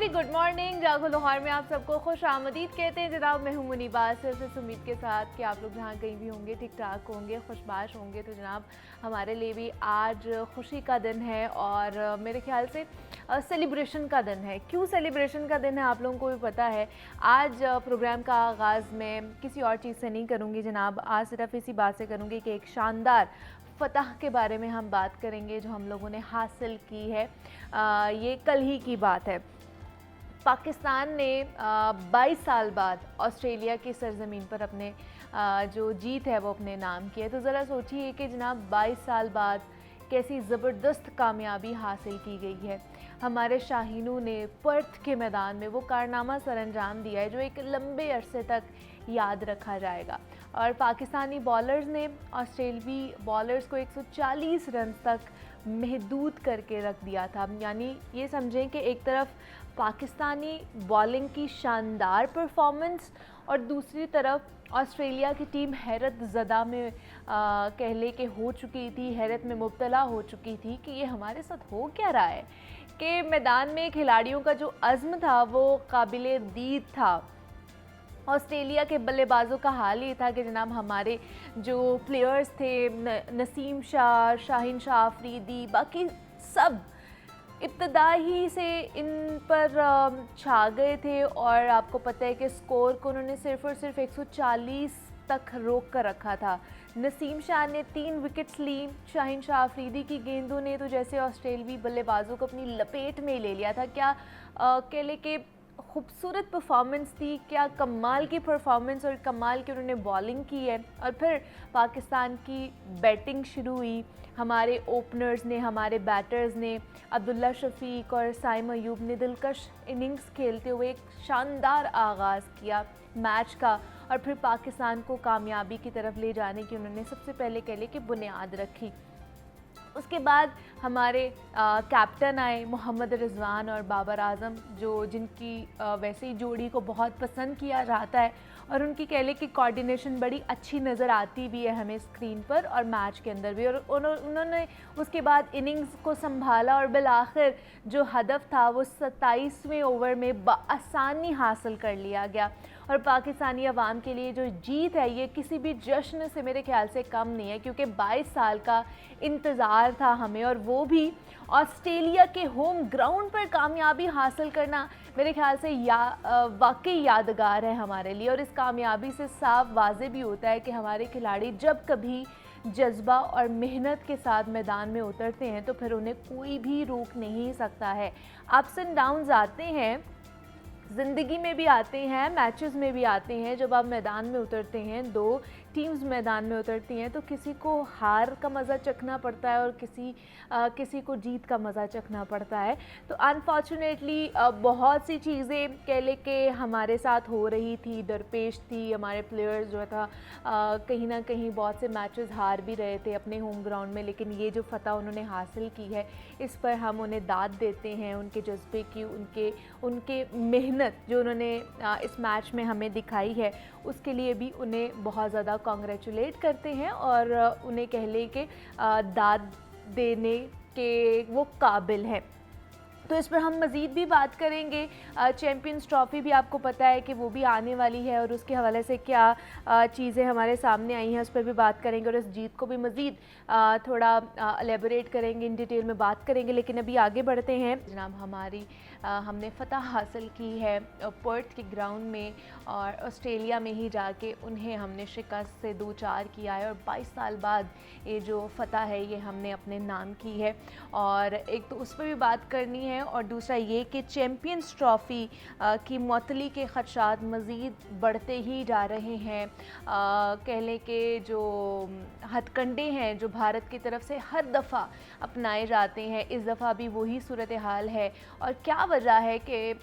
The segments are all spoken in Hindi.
Very good morning. जागो लाहौर में आप सबको खुश आमदीद कहते हैं जनाब। मैं हूं मुनीबा, सिर्फ इस उम्मीद के साथ कि आप लोग जहां कहीं भी होंगे ठीक ठाक होंगे, खुशबाश होंगे। तो जनाब हमारे लिए भी आज खुशी का दिन है और मेरे ख्याल से सेलिब्रेशन का दिन है। क्यों सेलिब्रेशन का दिन है आप लोगों को भी पता है। आज प्रोग्राम का आगाज़ मैं किसी और चीज़ से नहीं करूँगी जनाब, आज सिर्फ इसी बात से करूँगी कि एक शानदार फ़तह के बारे में हम बात करेंगे जो हम लोगों ने हासिल की है। ये कल ही की बात है। पाकिस्तान ने 22 साल बाद ऑस्ट्रेलिया की सरज़मीन पर अपने जो जीत है वो अपने नाम की है। तो ज़रा सोचिए कि जनाब 22 साल बाद कैसी ज़बरदस्त कामयाबी हासिल की गई है। हमारे शाहीनों ने पर्थ के मैदान में वो कारनामा सरअंजाम दिया है जो एक लंबे अरसे तक याद रखा जाएगा। और पाकिस्तानी बॉलर्स ने ऑस्ट्रेलवी बॉलर्स को 140 रन तक महदूद करके रख दिया था। यानी ये समझें कि एक तरफ पाकिस्तानी बॉलिंग की शानदार परफॉर्मेंस और दूसरी तरफ ऑस्ट्रेलिया की टीम हैरत ज़दा में कह ले कि हो चुकी थी, हैरत में मुब्तला हो चुकी थी कि ये हमारे साथ हो क्या रहा है। कि मैदान में खिलाड़ियों का जो अज़्म था वो काबिले दीद था। ऑस्ट्रेलिया के बल्लेबाजों का हाल ये था कि जनाब हमारे जो प्लेयर्स थे नसीम शाह, शाहीन शाह अफरीदी, बाकी सब इब्तदा ही से इन पर छा गए थे। और आपको पता है कि स्कोर को उन्होंने सिर्फ और सिर्फ 140 तक रोक कर रखा था। नसीम शाह ने 3 विकेट्स ली। शाहीन शाह अफरीदी की गेंदों ने तो जैसे ऑस्ट्रेलवी बल्लेबाजों को अपनी लपेट में ले लिया था। क्या कह ले कि खूबसूरत परफॉर्मेंस थी, क्या कमाल की परफॉर्मेंस और कमाल की उन्होंने बॉलिंग की है। और फिर पाकिस्तान की बैटिंग शुरू हुई। हमारे ओपनर्स ने, हमारे बैटर्स ने, अब्दुल्ला शफीक और साइम अयूब ने दिलकश इनिंग्स खेलते हुए एक शानदार आगाज़ किया मैच का। और फिर पाकिस्तान को कामयाबी की तरफ ले जाने की उन्होंने सबसे पहले कह ले कि बुनियाद रखी। उसके बाद हमारे कैप्टन आए मोहम्मद रिजवान और बाबर आजम, जो जिनकी वैसे ही जोड़ी को बहुत पसंद किया जाता है और उनकी कह ले कि कोऑर्डिनेशन बड़ी अच्छी नज़र आती भी है हमें स्क्रीन पर और मैच के अंदर भी। और उन्होंने उसके बाद इनिंग्स को संभाला और बिल आखिर जो हदफ था वो 27वें ओवर में बआसानी हासिल कर लिया गया। और पाकिस्तानी अवाम के लिए जो जीत है ये किसी भी जश्न से मेरे ख्याल से कम नहीं है, क्योंकि 22 साल का इंतज़ार था हमें और वो भी ऑस्ट्रेलिया के होम ग्राउंड पर कामयाबी हासिल करना मेरे ख्याल से वाकई यादगार है हमारे लिए। और इस कामयाबी से साफ वाज़े भी होता है कि हमारे खिलाड़ी जब कभी जज्बा और मेहनत के साथ मैदान में उतरते हैं तो फिर उन्हें कोई भी रोक नहीं सकता है। अप्स एंड डाउन्स आते हैं, ज़िंदगी में भी आते हैं, मैचेस में भी आते हैं। जब आप मैदान में उतरते हैं, 2 टीम्स मैदान में उतरती हैं तो किसी को हार का मज़ा चखना पड़ता है और किसी को जीत का मज़ा चखना पड़ता है। तो अनफॉर्चुनेटली बहुत सी चीज़ें कह ले के हमारे साथ हो रही थी, दरपेश थी। हमारे प्लेयर्स जो था कहीं ना कहीं बहुत से मैचेस हार भी रहे थे अपने होम ग्राउंड में, लेकिन ये जो फ़तह उन्होंने हासिल की है इस पर हम उन्हें दाद देते हैं। उनके जज्बे की, उनके मेहनत जो उन्होंने इस मैच में हमें दिखाई है उसके लिए भी उन्हें बहुत ज़्यादा कॉन्ग्रेचुलेट करते हैं और उन्हें कह ले कि दाद देने के वो काबिल हैं। तो इस पर हम मज़ीद भी बात करेंगे। चैम्पियंस ट्रॉफ़ी भी आपको पता है कि वो भी आने वाली है और उसके हवाले से क्या चीज़ें हमारे सामने आई हैं उस पर भी बात करेंगे और इस जीत को भी मज़ीद थोड़ा एलेबोरेट करेंगे, इन डिटेल में बात करेंगे। लेकिन अभी आगे बढ़ते हैं जनाब। हमने फ़तह हासिल की है पर्थ के ग्राउंड में और ऑस्ट्रेलिया में ही जाके उन्हें हमने शिकस्त से 2-4 किया है और 22 साल बाद ये जो फ़तह है ये हमने अपने नाम की है। और एक तो उस पर भी बात करनी है और दूसरा ये कि चैम्पियंस ट्रॉफ़ी की मुअत्तली के ख़दशात मज़ीद बढ़ते ही जा रहे हैं। कह लें कि जो हथकंडे हैं जो भारत की तरफ से हर दफ़ा अपनाए जाते हैं, इस दफ़ा भी वही सूरत हाल है। और क्या वजह है कि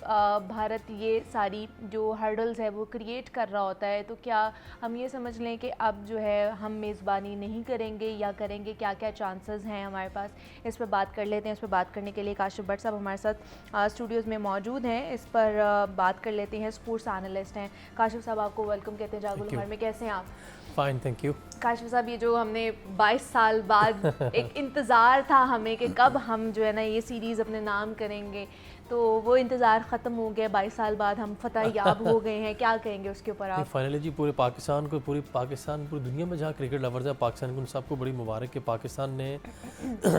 भारत ये सारी जो हर्डल्स है वो क्रिएट कर रहा होता है। तो क्या हम ये समझ लें कि अब जो है हम मेज़बानी नहीं करेंगे या करेंगे, क्या क्या चांसेस हैं हमारे पास, इस पर बात कर लेते हैं। इस पर बात करने के लिए काशिफ भट्ट साहब हमारे साथ स्टूडियोज़ में मौजूद हैं। इस पर बात कर लेते हैं, स्पोर्ट्स एनालिस्ट हैं। काशिफ साहब आपको वेलकम कहते हैं जागो लाहौर में, कैसे हैं आप? Fine, thank you. काशिफ साहब, ये जो हमने 22 साल बाद एक इंतज़ार था हमें कि कब हम जो है ना ये सीरीज़ अपने नाम करेंगे, तो वो इंतज़ार ख़त्म हो गया, 22 साल बाद हम फतह याब हो गए हैं, क्या कहेंगे उसके ऊपर आप? फाइनली जी पूरे पाकिस्तान को, पूरी दुनिया में जहाँ क्रिकेट लवर्स है पाकिस्तान को, उन सबको बड़ी मुबारक कि पाकिस्तान ने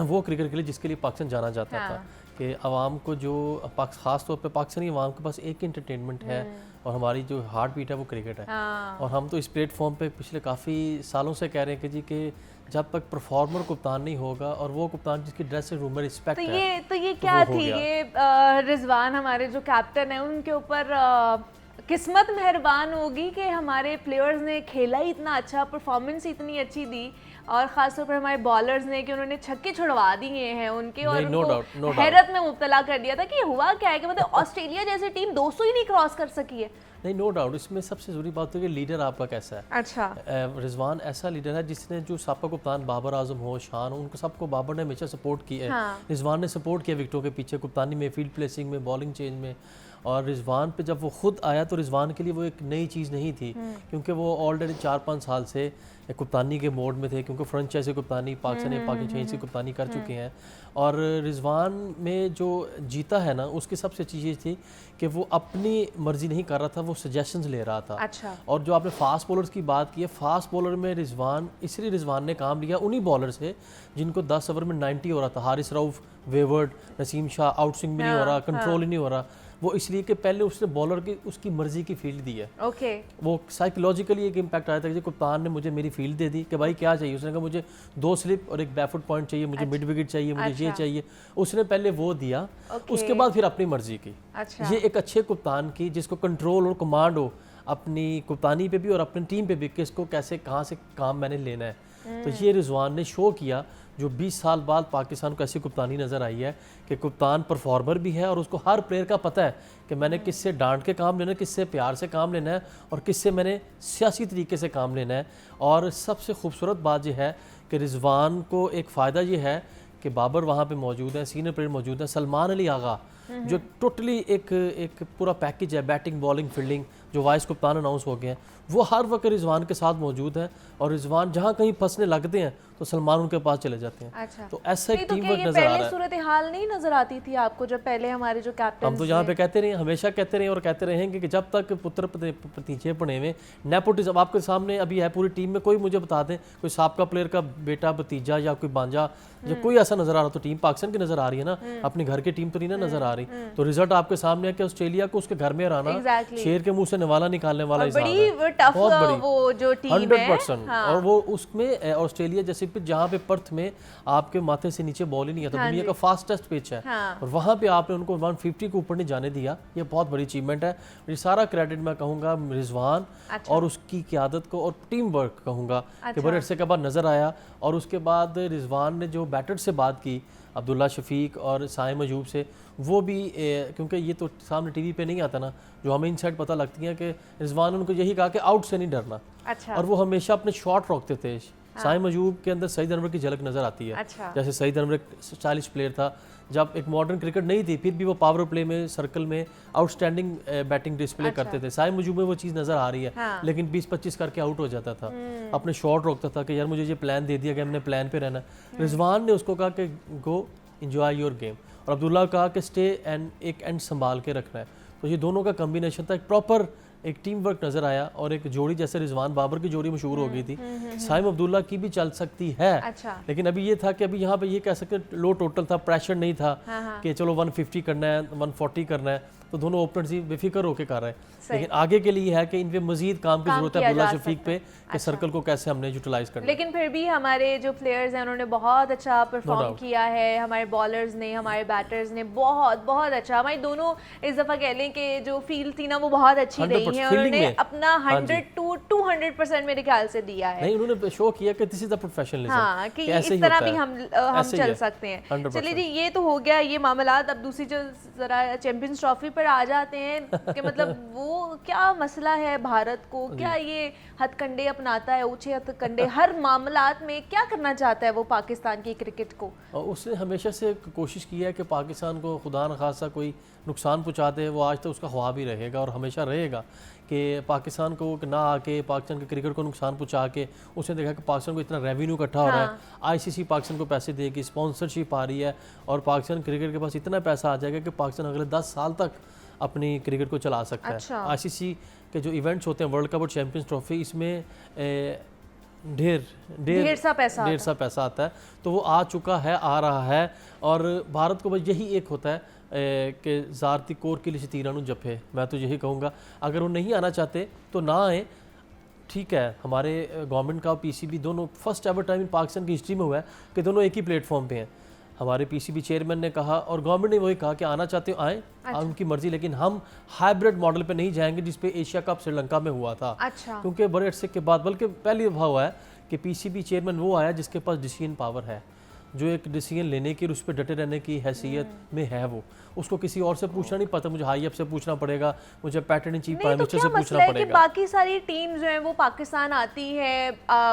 वो क्रिकेट खेले जिसके लिए पाकिस्तान जाना जाता था। कि आवाम को जो ख़ास तौर पे पाकिस्तानी आवाम के पास एक इंटरटेनमेंट है और हमारी जो हार्ट बीट है वो क्रिकेट है। और हम तो इस प्लेटफॉर्म पे पिछले काफ़ी सालों से कह रहे हैं कि जी कि जब तक परफॉर्मर कप्तान नहीं होगा और वो कप्तान जिसकी ड्रेसिंग रूम में रिस्पेक्ट है, तो ये क्या थी, ये रिजवान हमारे जो कैप्टन है उनके ऊपर किस्मत मेहरबान होगी कि हमारे प्लेयर्स ने खेला ही इतना अच्छा, परफॉर्मेंस इतनी अच्छी दी, और ख़ासतौर पर हमारे बॉलर्स ने कि उन्होंने छक्के छुड़वा दिए हैं उनके, और उनको हैरत में मुब्तला कर दिया था कि हुआ क्या है कि मतलब ऑस्ट्रेलिया जैसी टीम 200 ही नहीं क्रॉस कर सकी है। नहीं, नो डाउट। इसमें सबसे ज़रूरी बात है कि लीडर आपका कैसा है। अच्छा, रिजवान ऐसा लीडर है जिसने, जो साबका कप्तान बाबर आजम हो, शान हो, उनको सबको बाबर ने हमेशा सपोर्ट किया है। हाँ। रिजवान ने सपोर्ट किया विकेटों के पीछे, कप्तानी में, फील्ड प्लेसिंग में, बॉलिंग चेंज में। और रिजवान पे जब वो खुद आया तो रिजवान के लिए वो एक नई चीज़ नहीं थी, क्योंकि वो ऑलरेडी 4-5 साल से कप्तानी के मोड में थे, क्योंकि फ्रेंचाइजी कप्तानी पाकिस्तान से कप्तानी कर चुके हैं। और रिजवान में जो जीता है ना, उसकी सबसे अच्छी चीज़ थी कि वो अपनी मर्जी नहीं कर रहा था, वो सजेशंस ले रहा था। अच्छा। और जो आपने फास्ट बॉलर्स की बात की है, फास्ट बॉलर में रिजवान, इसलिए रिजवान ने काम लिया उन्हीं बॉलर से जिनको 10 ओवर में 90 हो रहा था। Haris Rauf, wayward, Naseem Shah, out swing भी नहीं हो रहा, कंट्रोल ही नहीं हो रहा। वो इसलिए कि पहले उसने बॉलर की उसकी मर्जी की फील्ड दी है। ओके। वो साइकोलॉजिकली एक इम्पैक्ट आया था कि कप्तान ने मुझे मेरी फील्ड दे दी कि भाई क्या चाहिए। उसने कहा मुझे 2 स्लिप और एक बैकफुट पॉइंट चाहिए, मुझे मिड विकेट चाहिए, मुझे ये चाहिए। उसने पहले वो दिया, उसके बाद फिर अपनी मर्जी की। ये एक अच्छे कप्तान की, जिसको कंट्रोल और कमांड हो अपनी कप्तानी पे भी और अपनी टीम पे भी, किसको कैसे कहाँ से काम मैंने लेना है। तो ये रिजवान ने शो किया, जो 20 साल बाद पाकिस्तान को ऐसी कप्तानी नज़र आई है कि कप्तान परफॉर्मर भी है और उसको हर प्लेयर का पता है कि मैंने किससे डांट के काम लेना है, किससे प्यार से काम लेना है और किससे मैंने सियासी तरीके से काम लेना है। और सबसे खूबसूरत बात यह है कि रिजवान को एक फ़ायदा ये है कि बाबर वहाँ पे मौजूद है, सीनियर प्लेयर मौजूद है, सलमान अली आगा जो टोटली एक पूरा पैकेज है, बैटिंग, बॉलिंग, फील्डिंग, जो वाइस कप्तान अनाउंस हो गए हैं, वो हर वक्त रिजवान के साथ मौजूद है। और रिजवान जहाँ कहीं फंसने लगते हैं तो सलमान उनके पास चले जाते हैं। अच्छा। तो ऐसा एक टीम वर्क नजर आ रहा है। सूरत हाल नहीं नजर आती थी आपको जब पहले हमारे जो कैप्टन, हम तो यहाँ पे कहते रहे, हमेशा कहते रहे और कहते रहेंगे कि जब तक पुत्र भतीजे पड़े हुए नेपोटिज्म आपके सामने अभी है पूरी टीम में, कोई मुझे बता दें कोई साबका प्लेयर का बेटा, भतीजा या कोई बांजा, जब कोई ऐसा नजर आ रहा तो टीम पाकिस्तान की नजर आ रही है ना, अपने घर की टीम तो नहीं ना नजर आ रही। तो रिजल्ट आपके सामने है कि ऑस्ट्रेलिया को उसके घर में हराना, शेर के मुंह से निवाला निकालने वाला हिसाब है, बहुत बड़ी, वो जो टीम 100%। और वो उसमें ऑस्ट्रेलिया जैसे पिच जहाँ पे पर्थ में आपके माथे से नीचे बॉल ही नहीं आता, दुनिया का फास्टेस्ट पिच है, और वहाँ पे आपने उनको 150 के ऊपर नहीं जाने दिया, ये बहुत बड़ी अचीवमेंट है। ये सारा क्रेडिट मैं कहूँगा रिजवान और उसकी क़यादत को और टीम वर्क कहूँगा कि बड़े अरसे के बाद नज़र आया। और उसके बाद रिजवान ने जो बैटर से बात की, अब्दुल्ला शफीक और साइम अयूब से, वो भी क्योंकि ये तो सामने टीवी पे नहीं आता ना, जो हमें इनसाइड पता लगती हैं कि रिजवान ने उनको यही कहा कि आउट से नहीं डरना। अच्छा। और वो हमेशा अपने शॉट रोकते थे। साइम अयूब के अंदर सईद अनवर की झलक नज़र आती है। अच्छा। जैसे सईद अनवर एक स्टाइलिश प्लेयर था, जब एक मॉडर्न क्रिकेट नहीं थी फिर भी वो पावर प्ले में, सर्कल में आउटस्टैंडिंग बैटिंग डिस्प्ले करते थे। साइम अयूब में वो चीज़ नज़र आ रही है, लेकिन 20-25 करके आउट हो जाता था, अपने शॉट रोकता था कि यार मुझे ये प्लान दे दिया कि हमने प्लान पे रहना। रिजवान ने उसको कहा कि गो एंजॉय योर गेम, और अब्दुल्ला कहा कि स्टे एंड एक एंड संभाल के रखना है। तो ये दोनों का कम्बिनेशन था, एक प्रॉपर एक टीम वर्क नजर आया। और एक जोड़ी जैसे रिजवान बाबर की जोड़ी मशहूर हो गई थी, साइम अब्दुल्ला की भी चल सकती है। अच्छा। लेकिन अभी ये था कि अभी यहाँ पे ये कह सकते लो टोटल था, प्रेशर नहीं था कि चलो 150 करना है, 140 करना है, तो दोनों ओपनर्स ही बेफिक्र होकर कर रहे हैं। लेकिन आगे के लिए है कि इन पे मजीद काम की जरूरत है अब्दुल्ला शफीक पे, कि सर्कल को कैसे हमने यूटिलाइज करना। लेकिन फिर भी हमारे जो प्लेयर्स हैं उन्होंने बहुत अच्छा परफॉर्म किया है, हमारे बॉलर्स ने, हमारे बैटर्स ने बहुत बहुत अच्छा, हमारी दोनों इस दफ़ा कह लें कि जो फील्ड थी ना वो बहुत अच्छी रही है, उन्होंने अपना 100 to 200% मेरे ख्याल से दिया है। नहीं, उन्होंने शो किया कि दिस इज द प्रोफेशनलिज्म, हाँ, कि इस तरह भी हम चल सकते हैं। चलिए जी, ये तो हो गया ये मामलात। अब दूसरी जो जरा चैंपियंस ट्रॉफी पर आ जाते हैं कि मतलब वो क्या मसला है भारत को, क्या ये हथकंडे अपनाता है, ऊंचे हथकंडे हर मामलात में, क्या करना चाहता है वो पाकिस्तान की क्रिकेट को? उसने हमेशा से कोशिश की है कि पाकिस्तान को खुदा न खासा कोई नुकसान पहुँचाते हैं, वो आज तक उसका ख्वाब ही रहेगा और हमेशा रहेगा कि पाकिस्तान को ना आके पाकिस्तान के क्रिकेट को नुकसान पहुंचा के उसने देखा कि पाकिस्तान को इतना रेवेन्यू इकट्ठा हो रहा है, आईसीसी पाकिस्तान को पैसे देगी, स्पॉन्सरशिप आ रही है और पाकिस्तान क्रिकेट के पास इतना पैसा आ जाएगा कि पाकिस्तान अगले 10 साल तक अपनी क्रिकेट को चला सकता है। आईसीसी के जो इवेंट्स होते हैं, वर्ल्ड कप और चैंपियंस ट्रॉफी, इसमें ढेर सा पैसा आता है। तो वो आ चुका है, आ रहा है और भारत को बस यही एक होता है कि ज़ारती कोर के लिए तीरानू जफे। मैं तो यही कहूँगा, अगर वो नहीं आना चाहते तो ना आए, ठीक है। हमारे गवर्नमेंट का पीसीबी दोनों first ever time in Pakistan की हिस्ट्री में हुआ है कि दोनों एक ही प्लेटफॉर्म पे हैं। हमारे पीसीबी चेयरमैन ने कहा और गवर्नमेंट ने वही कहा कि आना चाहते हो आए, उनकी मर्जी, लेकिन हम हाइब्रिड मॉडल पे नहीं जाएंगे जिस पे एशिया कप श्रीलंका में हुआ था। क्योंकि बड़े अरसे के बाद, बल्कि पहली दफा हुआ है कि पीसीबी चेयरमैन वो आया जिसके पास डिसीजन पावर है, जो एक डिसीजन लेने की और उस पर डटे रहने की हैसियत में है। वो उसको किसी और से पूछना नहीं पड़ता, मुझे हाई अप से पूछना पड़ेगा, मुझे pattern in chief prime minister से पूछना पड़ेगा। कि बाकी सारी टीम जो है वो पाकिस्तान आती है,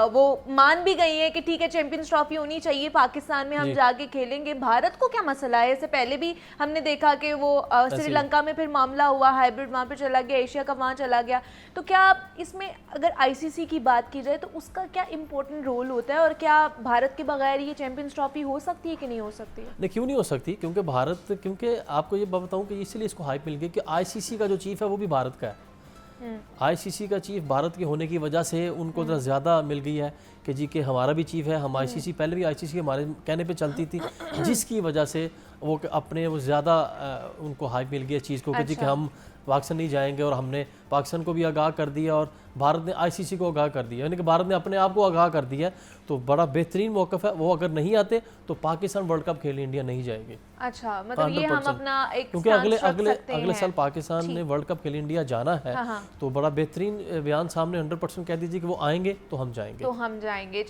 वो मान भी गई है कि ठीक है चैंपियंस ट्रॉफी होनी चाहिए पाकिस्तान में, हम जाके खेलेंगे। भारत को क्या मसला है? इससे पहले भी हमने देखा कि वो श्रीलंका में फिर मामला हुआ, हाइब्रिड वहाँ पे चला गया, एशिया कप वहाँ चला गया। तो क्या इसमें अगर आईसीसी की बात की जाए तो उसका क्या इंपॉर्टेंट रोल होता है और क्या भारत के बगैर ये चैंपियंस ट्रॉफी हो सकती है कि नहीं हो सकती है? नहीं, क्यों नहीं हो सकती? क्योंकि भारत, क्योंकि आपको ये बताऊं कि इसलिए इसको हाइप मिल गई कि आईसीसी का जो चीफ है वो भी भारत का है। आईसीसी का चीफ भारत के होने की वजह से उनको जरा ज़्यादा मिल गई है कि जी के हमारा भी चीफ है, हम आईसीसी, पहले भी आईसीसी हमारे कहने पे चलती थी, जिसकी वजह से वो अपने वो ज़्यादा उनको हाइप मिल गई चीज़ को कि जी कि हम पाकिस्तान नहीं जाएंगे। और हमने पाकिस्तान को भी आगाह कर दिया और भारत ने आईसीसी को आगाह कर दिया, यानी कि भारत ने अपने आप को आगाह कर दिया। तो बड़ा बेहतरीन मौक़िफ़ है। वो अगर नहीं आते तो पाकिस्तान वर्ल्ड कप खेलने इंडिया नहीं जाएगी। अच्छा, मतलब ये हम अपना एक क्योंकि अगले साल पाकिस्तान ने वर्ल्ड कप खेलने इंडिया जाना है। तो बड़ा बेहतरीन बयान सामने 100% कह दीजिए कि वो आएंगे तो हम जाएंगे।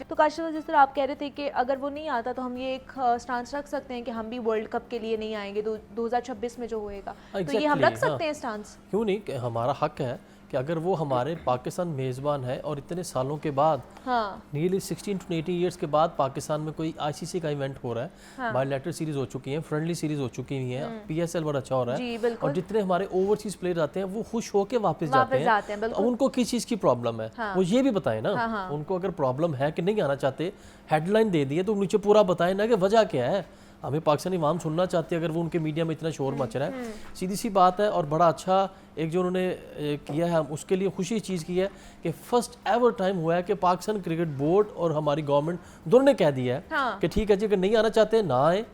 तो काशिफ, जिस तरह आप कह रहे थे कि अगर वो नहीं आता तो हम ये एक स्टांस रख सकते हैं कि हम भी वर्ल्ड कप के लिए नहीं आएंगे 2026 में जो होएगा। तो ये हम रख सकते हैं स्टांस? क्यों नहीं, हमारा हक है कि अगर वो हमारे पाकिस्तान मेज़बान है और इतने सालों के बाद, नियरली 16 to 18 ईयर्स के बाद पाकिस्तान में कोई आईसीसी का इवेंट हो रहा है, बायलैटरल सीरीज हो चुकी है, फ्रेंडली सीरीज हो चुकी हुई है, पीएसएल बड़ा अच्छा हो रहा है और जितने हमारे ओवरसीज प्लेयर आते हैं वो खुश होकर वापस जाते हैं। तो उनको किस चीज़ की प्रॉब्लम है वो ये भी बताएं ना। उनको अगर प्रॉब्लम है कि नहीं आना चाहते, हेडलाइन दे दिए तो नीचे पूरा बताएं ना कि वजह क्या है। हमें पाकिस्तानी अवाम सुनना चाहती है अगर वो उनके मीडिया में इतना शोर मच रहा है। सीधी सी बात है। और बड़ा अच्छा एक जो उन्होंने किया है, उसके लिए खुशी चीज़ की है कि फर्स्ट एवर टाइम हुआ है कि पाकिस्तान क्रिकेट बोर्ड और हमारी गवर्नमेंट दोनों ने कह दिया है कि ठीक है जी, अगर नहीं आना चाहते ना आए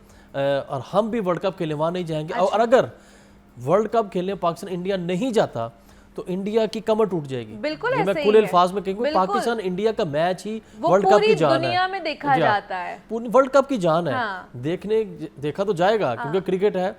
और हम भी वर्ल्ड कप खेलने वहाँ नहीं जाएंगे। और अगर वर्ल्ड कप खेलने पाकिस्तान इंडिया नहीं जाता तो इंडिया की कमर टूट जाएगी। बिल्कुल मैं खुले अल्फाज में कहूँगा, पाकिस्तान इंडिया का मैच ही वर्ल्ड कप की जान है, दुनिया में देखा जाता है, पूरी वर्ल्ड कप की जान है। देखा तो जाएगा क्योंकि क्रिकेट है।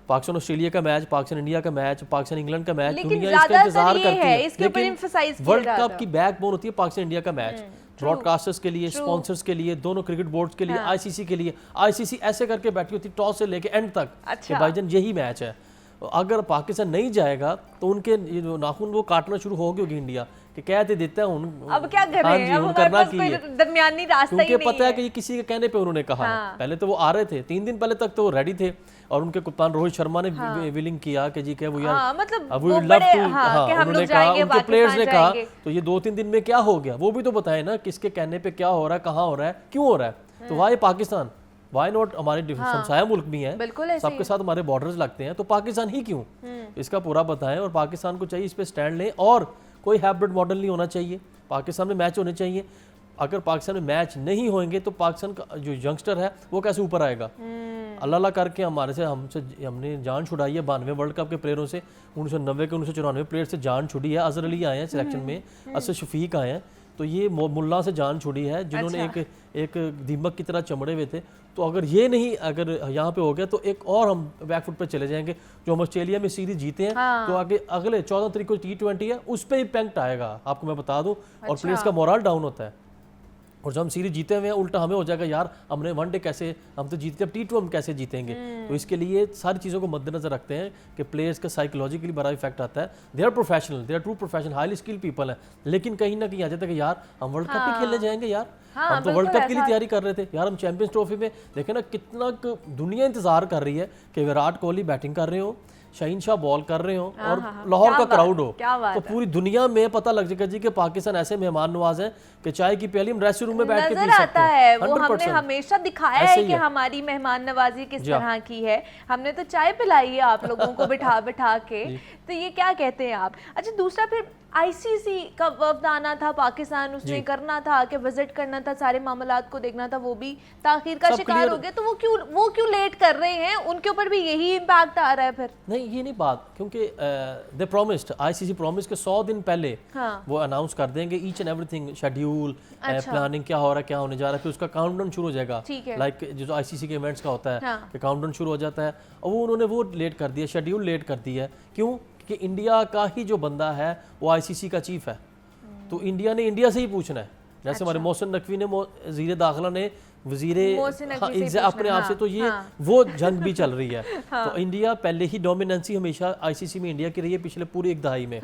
पाकिस्तान ऑस्ट्रेलिया का मैच, पाकिस्तान इंडिया का मैच, पाकिस्तान इंग्लैंड का मैच, दुनिया इसका इंतजार करती है। लेकिन वर्ल्ड कप की बैकबोन होती है पाकिस्तान इंडिया का मैच। ब्रॉडकास्टर्स के लिए, स्पॉन्सर्स के लिए, दोनों क्रिकेट बोर्ड्स के लिए, आईसीसी के लिए। आईसीसी ऐसे करके बैठी होती टॉस से लेके एंड तक कि भाईजान यही मैच है। अगर पाकिस्तान नहीं जाएगा तो उनके नाखून वो काटना शुरू होगी इंडिया कि कहते देता है अब क्या करें, हाँ जी, अब करना की दरमियानी रास्ता ही नहीं है। पता है कि ये किसी के कहने पे उन्होंने कहा है। पहले तो वो आ रहे थे, 3 दिन पहले तक तो वो रेडी थे और उनके कप्तान रोहित शर्मा ने विलिंग किया कि जी क्या वो यार मतलब वो लव टू, उन्होंने कहा, उनके प्लेयर्स ने कहा। तो ये 2-3 दिन में क्या हो गया वो भी तो बताए ना, किसके कहने पे क्या हो रहा है, कहाँ हो रहा है, क्यों हो रहा है। तो वाई पाकिस्तान, वाई नॉट हमारे हमसाया मुल्क भी हैं, सबके साथ हमारे बॉर्डर्स लगते हैं, तो पाकिस्तान ही क्यों, इसका पूरा बताएं। और पाकिस्तान को चाहिए इस पे स्टैंड लें और कोई हाइब्रिड मॉडल नहीं होना चाहिए। पाकिस्तान में मैच होने चाहिए। अगर पाकिस्तान में मैच नहीं होंगे तो पाकिस्तान का जो यंगस्टर है वो कैसे ऊपर आएगा। अल्लाह करके हमने जान छुड़ाई है 92 वर्ल्ड कप के प्लेयरों से, 1990 के 1994 प्लेयर से जान छुड़ी है। अजहर अली आए हैं सिलेक्शन में, असद शफीक आए हैं, तो ये मुल्ला से जान छुड़ी है जिन्होंने एक दीमक की तरह चमड़े हुए थे। तो अगर ये नहीं, अगर यहाँ पे हो गया तो एक और हम बैकफुट पे चले जाएंगे। जो हम ऑस्ट्रेलिया में सीरीज जीते हैं तो आगे अगले 14 तारीख को T20 है, उस पर इम्पैक्ट आएगा, आपको मैं बता दूं। और प्लेयर्स का मोरल डाउन होता है और जब हम सीरीज जीते हुए हैं उल्टा हमें हो जाएगा यार हमने वनडे कैसे, हम तो जीतते, अब T2 हम कैसे जीतेंगे। तो इसके लिए सारी चीज़ों को मद्देनजर रखते हैं कि प्लेयर्स का साइकोलॉजिकली बड़ा इफेक्ट आता है। They are professional, they are true professional, highly skilled people है, लेकिन कहीं ना कहीं आ जाता है कि यार हम वर्ल्ड कप ही खेलने जाएंगे यार, हम तो वर्ल्ड कप के लिए तैयारी कर रहे थे यार। हम चैंपियंस ट्रॉफी में देखें ना कितना दुनिया इंतजार कर रही है कि विराट कोहली बैटिंग कर रहे हो शाहीन शाह बॉल कर रहे हो और लाहौर का क्राउड हो, तो पूरी दुनिया में पता लग जाएगा जी कि पाकिस्तान ऐसे मेहमान नवाज है कि चाय की प्याली हम ड्रेसिंग रूम में बैठ के पी सकते हैं। वो हमने हमेशा दिखाया है कि हमारी मेहमान नवाजी किस तरह की है, हमने तो चाय पिलाई है आप लोगों को बिठा बिठा के। तो ये क्या कहते हैं आप? अच्छा, दूसरा फिर आईसीसी का वफ्द आना था पाकिस्तान, उसने करना था कि विजिट करना था, सारे मामलात को देखना था, वो भी ताखीर का शिकार हो गया। तो वो क्यों लेट कर रहे हैं? उनके ऊपर भी यही इम्पैक्ट आ रहा है फिर? नहीं, ये नहीं बात, क्योंकि दे प्रॉमिस्ड, आईसीसी प्रॉमिस के 100 दिन पहले वो अनाउंस कर देंगे each and everything, schedule, planning क्या हो रहा है, क्या होने जा रहा है, फिर उसका काउंटडाउन शुरू हो जाएगा, लाइक जो आईसीसी के इवेंट्स का होता है कि काउंटडाउन शुरू हो जाता है। और वो उन्होंने वो लेट कर दिया, शेड्यूल लेट कर दिया है। क्यों? कि इंडिया का ही जो बंदा है वो आईसीसी का चीफ है, तो इंडिया ने इंडिया से ही पूछना है। जैसे हमारे मोहसिन नकवी ने, वजीर दाखिला ने वजीरे अपने आप से, तो ये वो जंग भी चल रही है। तो इंडिया पहले ही डोमिनेंसी हमेशा आईसीसी में इंडिया की रही है पिछले पूरी एक दहाई में,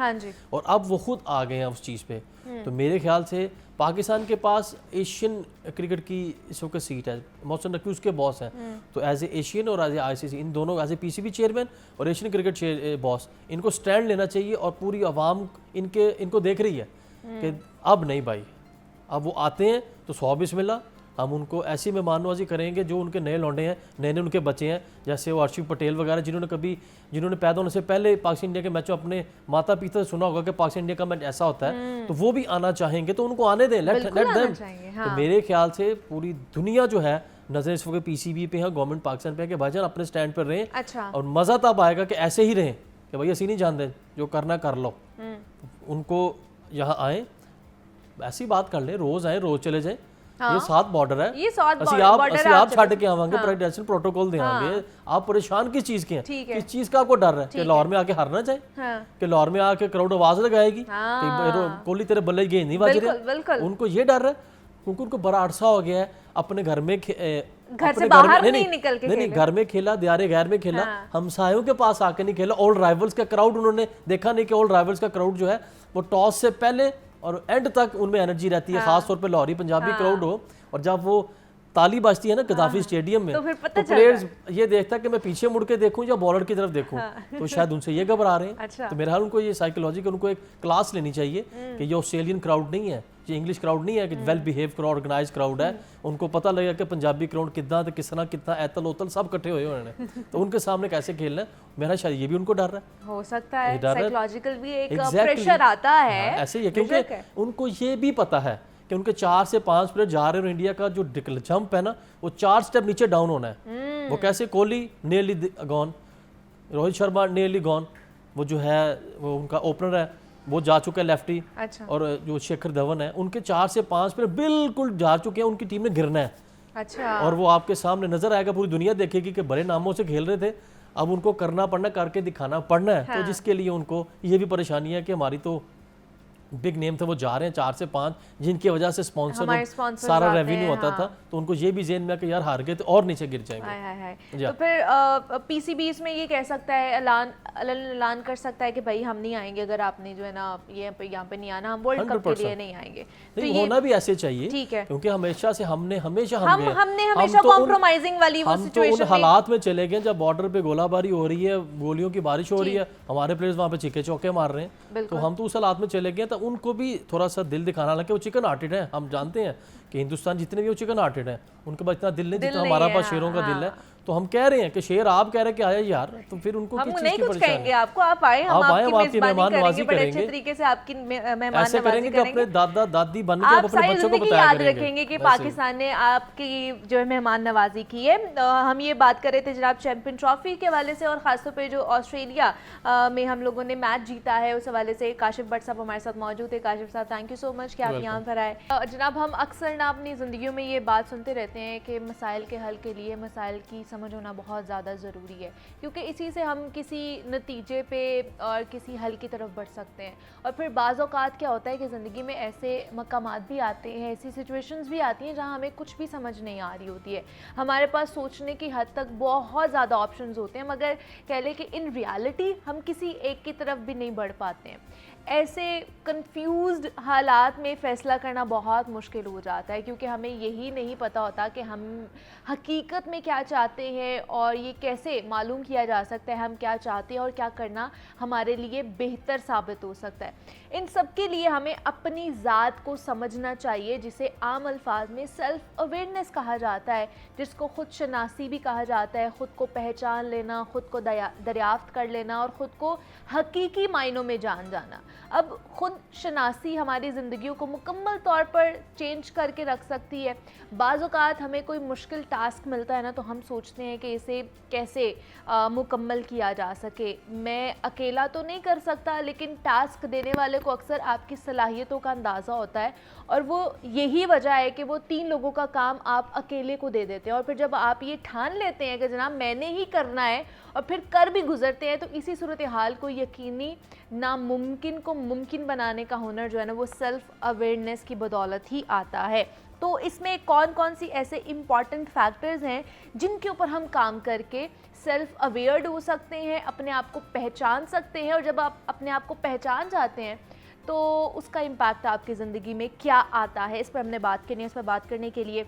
और अब वो खुद आ गए हैं उस चीज़ पे। तो मेरे ख्याल से पाकिस्तान के पास एशियन क्रिकेट की इस वक्त सीट है, मोहसिन नकवी उसके बॉस हैं, तो एज ए एशियन और एज ए आईसीसी, इन दोनों एज ए पीसीबी चेयरमैन और एशियन क्रिकेट बॉस, इनको स्टैंड लेना चाहिए। और पूरी आवाम इनको देख रही है कि अब नहीं भाई, अब वो आते हैं तो 100 बिस्मिल्लाह, हम उनको ऐसी मेहमाननवाजी करेंगे जो उनके नए लौंडे हैं, नए उनके बच्चे हैं, जैसे वो अर्शिफ पटेल वगैरह, जिन्होंने पैदा होने से पहले पाकिस्तान इंडिया के मैचों अपने माता पिता से सुना होगा कि पाकिस्तान इंडिया का मैच ऐसा होता है, तो वो भी आना चाहेंगे, तो उनको आने दें, लेट देम। तो मेरे ख्याल से पूरी दुनिया जो है नजर इस वक्त पीसीबी पे है, गवर्नमेंट पाकिस्तान पे है कि भाईजान अपने स्टैंड पर रहें। अच्छा। और मजा तब आएगा कि ऐसे ही रहें कि भाई असि नहीं जानते, जो करना कर लो, उनको यहाँ आए, ऐसी बात कर ले, रोज आए रोज चले जाए। ये 7 बॉर्डर है, आप छड़ के आवांगे, प्रेसिडेंशियल प्रोटोकॉल देंगे, आप परेशान किस चीज के हैं? किस चीज का आपको डर है कि लाहौर में आके हारना चाहे, कि लाहौर में आके क्राउड आवाज लगाएगी कि कोहली तेरे बल्ले गेंद नहीं बज रहे? उनको ये डर है, क्योंकि उनको बड़ा अरसा हो गया है अपने घर में, घर से बाहर नहीं निकल के नहीं, घर में खेला, दियारे गैर में खेला, हमसायों के पास आके नहीं खेला। ओल्ड राइवल्स का क्राउड उन्होंने देखा नहीं कि ओल्ड राइवल्स का क्राउड जो है वो टॉस से पहले और एंड तक उनमें एनर्जी रहती है, खास तौर पे लाहौरी पंजाबी क्राउड हो, और जब वो ताली बजती है ना गद्दाफी स्टेडियम में, तो प्लेयर्स ये देखता है कि मैं पीछे मुड़ के देखूं या बॉलर की तरफ देखूं, तो शायद उनसे ये घबरा रहे हैं। तो मेरे ख्याल उनको ये साइकोलॉजिकल उनको एक क्लास लेनी चाहिए कि ये ऑस्ट्रेलियन क्राउड नहीं है, ये इंग्लिश क्राउड नहीं है, कि well behave crowd, organize crowd है। उनको पता लगेगा कि पंजाबी क्राउड कितना, तो किस तरह, कितना ऐतल ओतल सब इकट्ठे हुए उन्होंने, तो उनके सामने कैसे खेलना है, मेरा शायद ये भी उनको डर है, हो सकता है साइकोलॉजिकल भी एक प्रेशर आता है ऐसे ही, क्योंकि उनको ये भी पता है कि उनके 4 से 5 प्लेयर जा रहे हैं और इंडिया का जो जंप है ना वो 4 स्टेप नीचे डाउन होना है। वो कैसे? Kohli nearly gone, Rohit Sharma nearly gone, वो जो है वो उनका ओपनर है वो जा चुका है लेफ्टी, अच्छा। और जो शेखर धवन है, उनके 4 से 5 प्लेयर बिल्कुल जा चुके हैं, उनकी टीम ने गिरना है, अच्छा। और वो आपके सामने नजर आएगा, पूरी दुनिया देखेगी कि बड़े नामों से खेल रहे थे, अब उनको करना पड़ना, करके दिखाना पड़ना है। हाँ। तो जिसके लिए उनको ये भी परेशानी है कि हमारी तो बिग नेम थे, वो जा रहे हैं 4 से 5, जिनकी वजह से स्पॉन्सर सारा रेवेन्यू होता था, तो उनको ये भी जेन में कि यार हार गए तो और नीचे गिर जाएंगे। तो फिर पीसीबी इसमें ये कह सकता है, ऐलान कर सकता है कि भाई हम नहीं आएंगे, अगर आपने जो है ना ये यहाँ पे नहीं आना, हम वर्ल्ड कप के लिए नहीं आएंगे। तो ये होना भी ऐसे चाहिए, ठीक है, क्योंकि हमेशा से हमने हमेशा कॉम्प्रोमाइजिंग वाली वो सिचुएशन, उन हालात में चले गए जब बॉर्डर पे गोलाबारी हो रही है, गोलियों की बारिश हो रही है, हमारे प्लेयर्स वहाँ पे चिक्के चौके मार रहे हैं, तो हम तो उस हालात में चले गए। उनको भी थोड़ा सा दिल दिखाना, हालांकि वो चिकन हार्टेड है, हम जानते हैं कि हिंदुस्तान जितने भी वो चिकन हार्टेड है, उनके पास इतना दिल नहीं जितना हमारा पास शेरों का दिल है। तो हम कह रहे हैं कि शेर आप कह रहे हैं कि आया यार, तो फिर उनको हम नहीं कुछ कहेंगे आपको, आप आए, हम आपकी मेहमान नवाजी करेंगे, बड़े अच्छे तरीके से आपकी मेहमान नवाजी करेंगे कि अपने दादा दादी बन के अपने बच्चों को बताया याद रखेंगे कि पाकिस्तान ने आपकी जो है मेहमान नवाजी की है। हम ये बात कर रहे थे जनाब चैंपियन ट्रॉफी के हवाले से, और खासतौर पर जो ऑस्ट्रेलिया में हम लोगों ने मैच जीता है उस हवाले से। काशिफ भट्ट साहब हमारे साथ मौजूद है। काशिफ साहब, थैंक यू सो मच कि आप यहाँ पर आए। जनाब, हम अक्सर ना अपनी ज़िंदगी में ये बात सुनते रहते हैं कि मसाइल के हल के लिए मसाइल की समझ होना बहुत ज़्यादा ज़रूरी है, क्योंकि इसी से हम किसी नतीजे पे और किसी हल की तरफ बढ़ सकते हैं। और फिर बाज़ औक़ात क्या होता है कि ज़िंदगी में ऐसे मकामात भी आते हैं, ऐसी सिचुएशंस भी आती हैं जहाँ हमें कुछ भी समझ नहीं आ रही होती है, हमारे पास सोचने की हद तक बहुत ज़्यादा ऑप्शंस होते हैं, मगर कह लें कि इन रियलिटी हम किसी एक की तरफ भी नहीं बढ़ पाते हैं। ऐसे कंफ्यूज्ड हालात में फ़ैसला करना बहुत मुश्किल हो जाता है, क्योंकि हमें यही नहीं पता होता कि हम हकीकत में क्या चाहते हैं, और ये कैसे मालूम किया जा सकता है हम क्या चाहते हैं और क्या करना हमारे लिए बेहतर साबित हो सकता है। इन सब के लिए हमें अपनी ज़ात को समझना चाहिए, जिसे आम अल्फाज में सेल्फ़ अवेयरनेस कहा जाता है, जिसको ख़ुद शनासी भी कहा जाता है। ख़ुद को पहचान लेना, ख़ुद को दरियाफ्त कर लेना और ख़ुद को हकीकी मायनों में जान जाना। अब ख़ुद शनासी हमारी ज़िंदगियों को मुकम्मल तौर पर चेंज करके रख सकती है। बाज़ औक़ात हमें कोई मुश्किल टास्क मिलता है ना, तो हम सोचते हैं कि इसे कैसे मुकम्मल किया जा सके। मैं अकेला तो नहीं कर सकता, लेकिन टास्क देने वाले को अक्सर आपकी सलाहियतों का अंदाज़ा होता है, और वो यही वजह है कि वो 3 लोगों का काम आप अकेले को दे देते हैं। और फिर जब आप ये ठान लेते हैं कि जनाब मैंने ही करना है, और फिर कर भी गुजरते हैं, तो इसी सूरत हाल को यकीनी नामुमकिन को मुमकिन बनाने का हुनर जो है ना, वो सेल्फ़ अवेयरनेस की बदौलत ही आता है। तो इसमें कौन कौन सी ऐसे इम्पॉर्टेंट फैक्टर्स हैं जिनके ऊपर हम काम करके सेल्फ़ अवेयर्ड हो सकते हैं, अपने आप को पहचान सकते हैं, और जब आप अपने आप को पहचान जाते हैं तो उसका इम्पैक्ट आपकी ज़िंदगी में क्या आता है, इस पर हमने बात करनी है। इस पर बात करने के लिए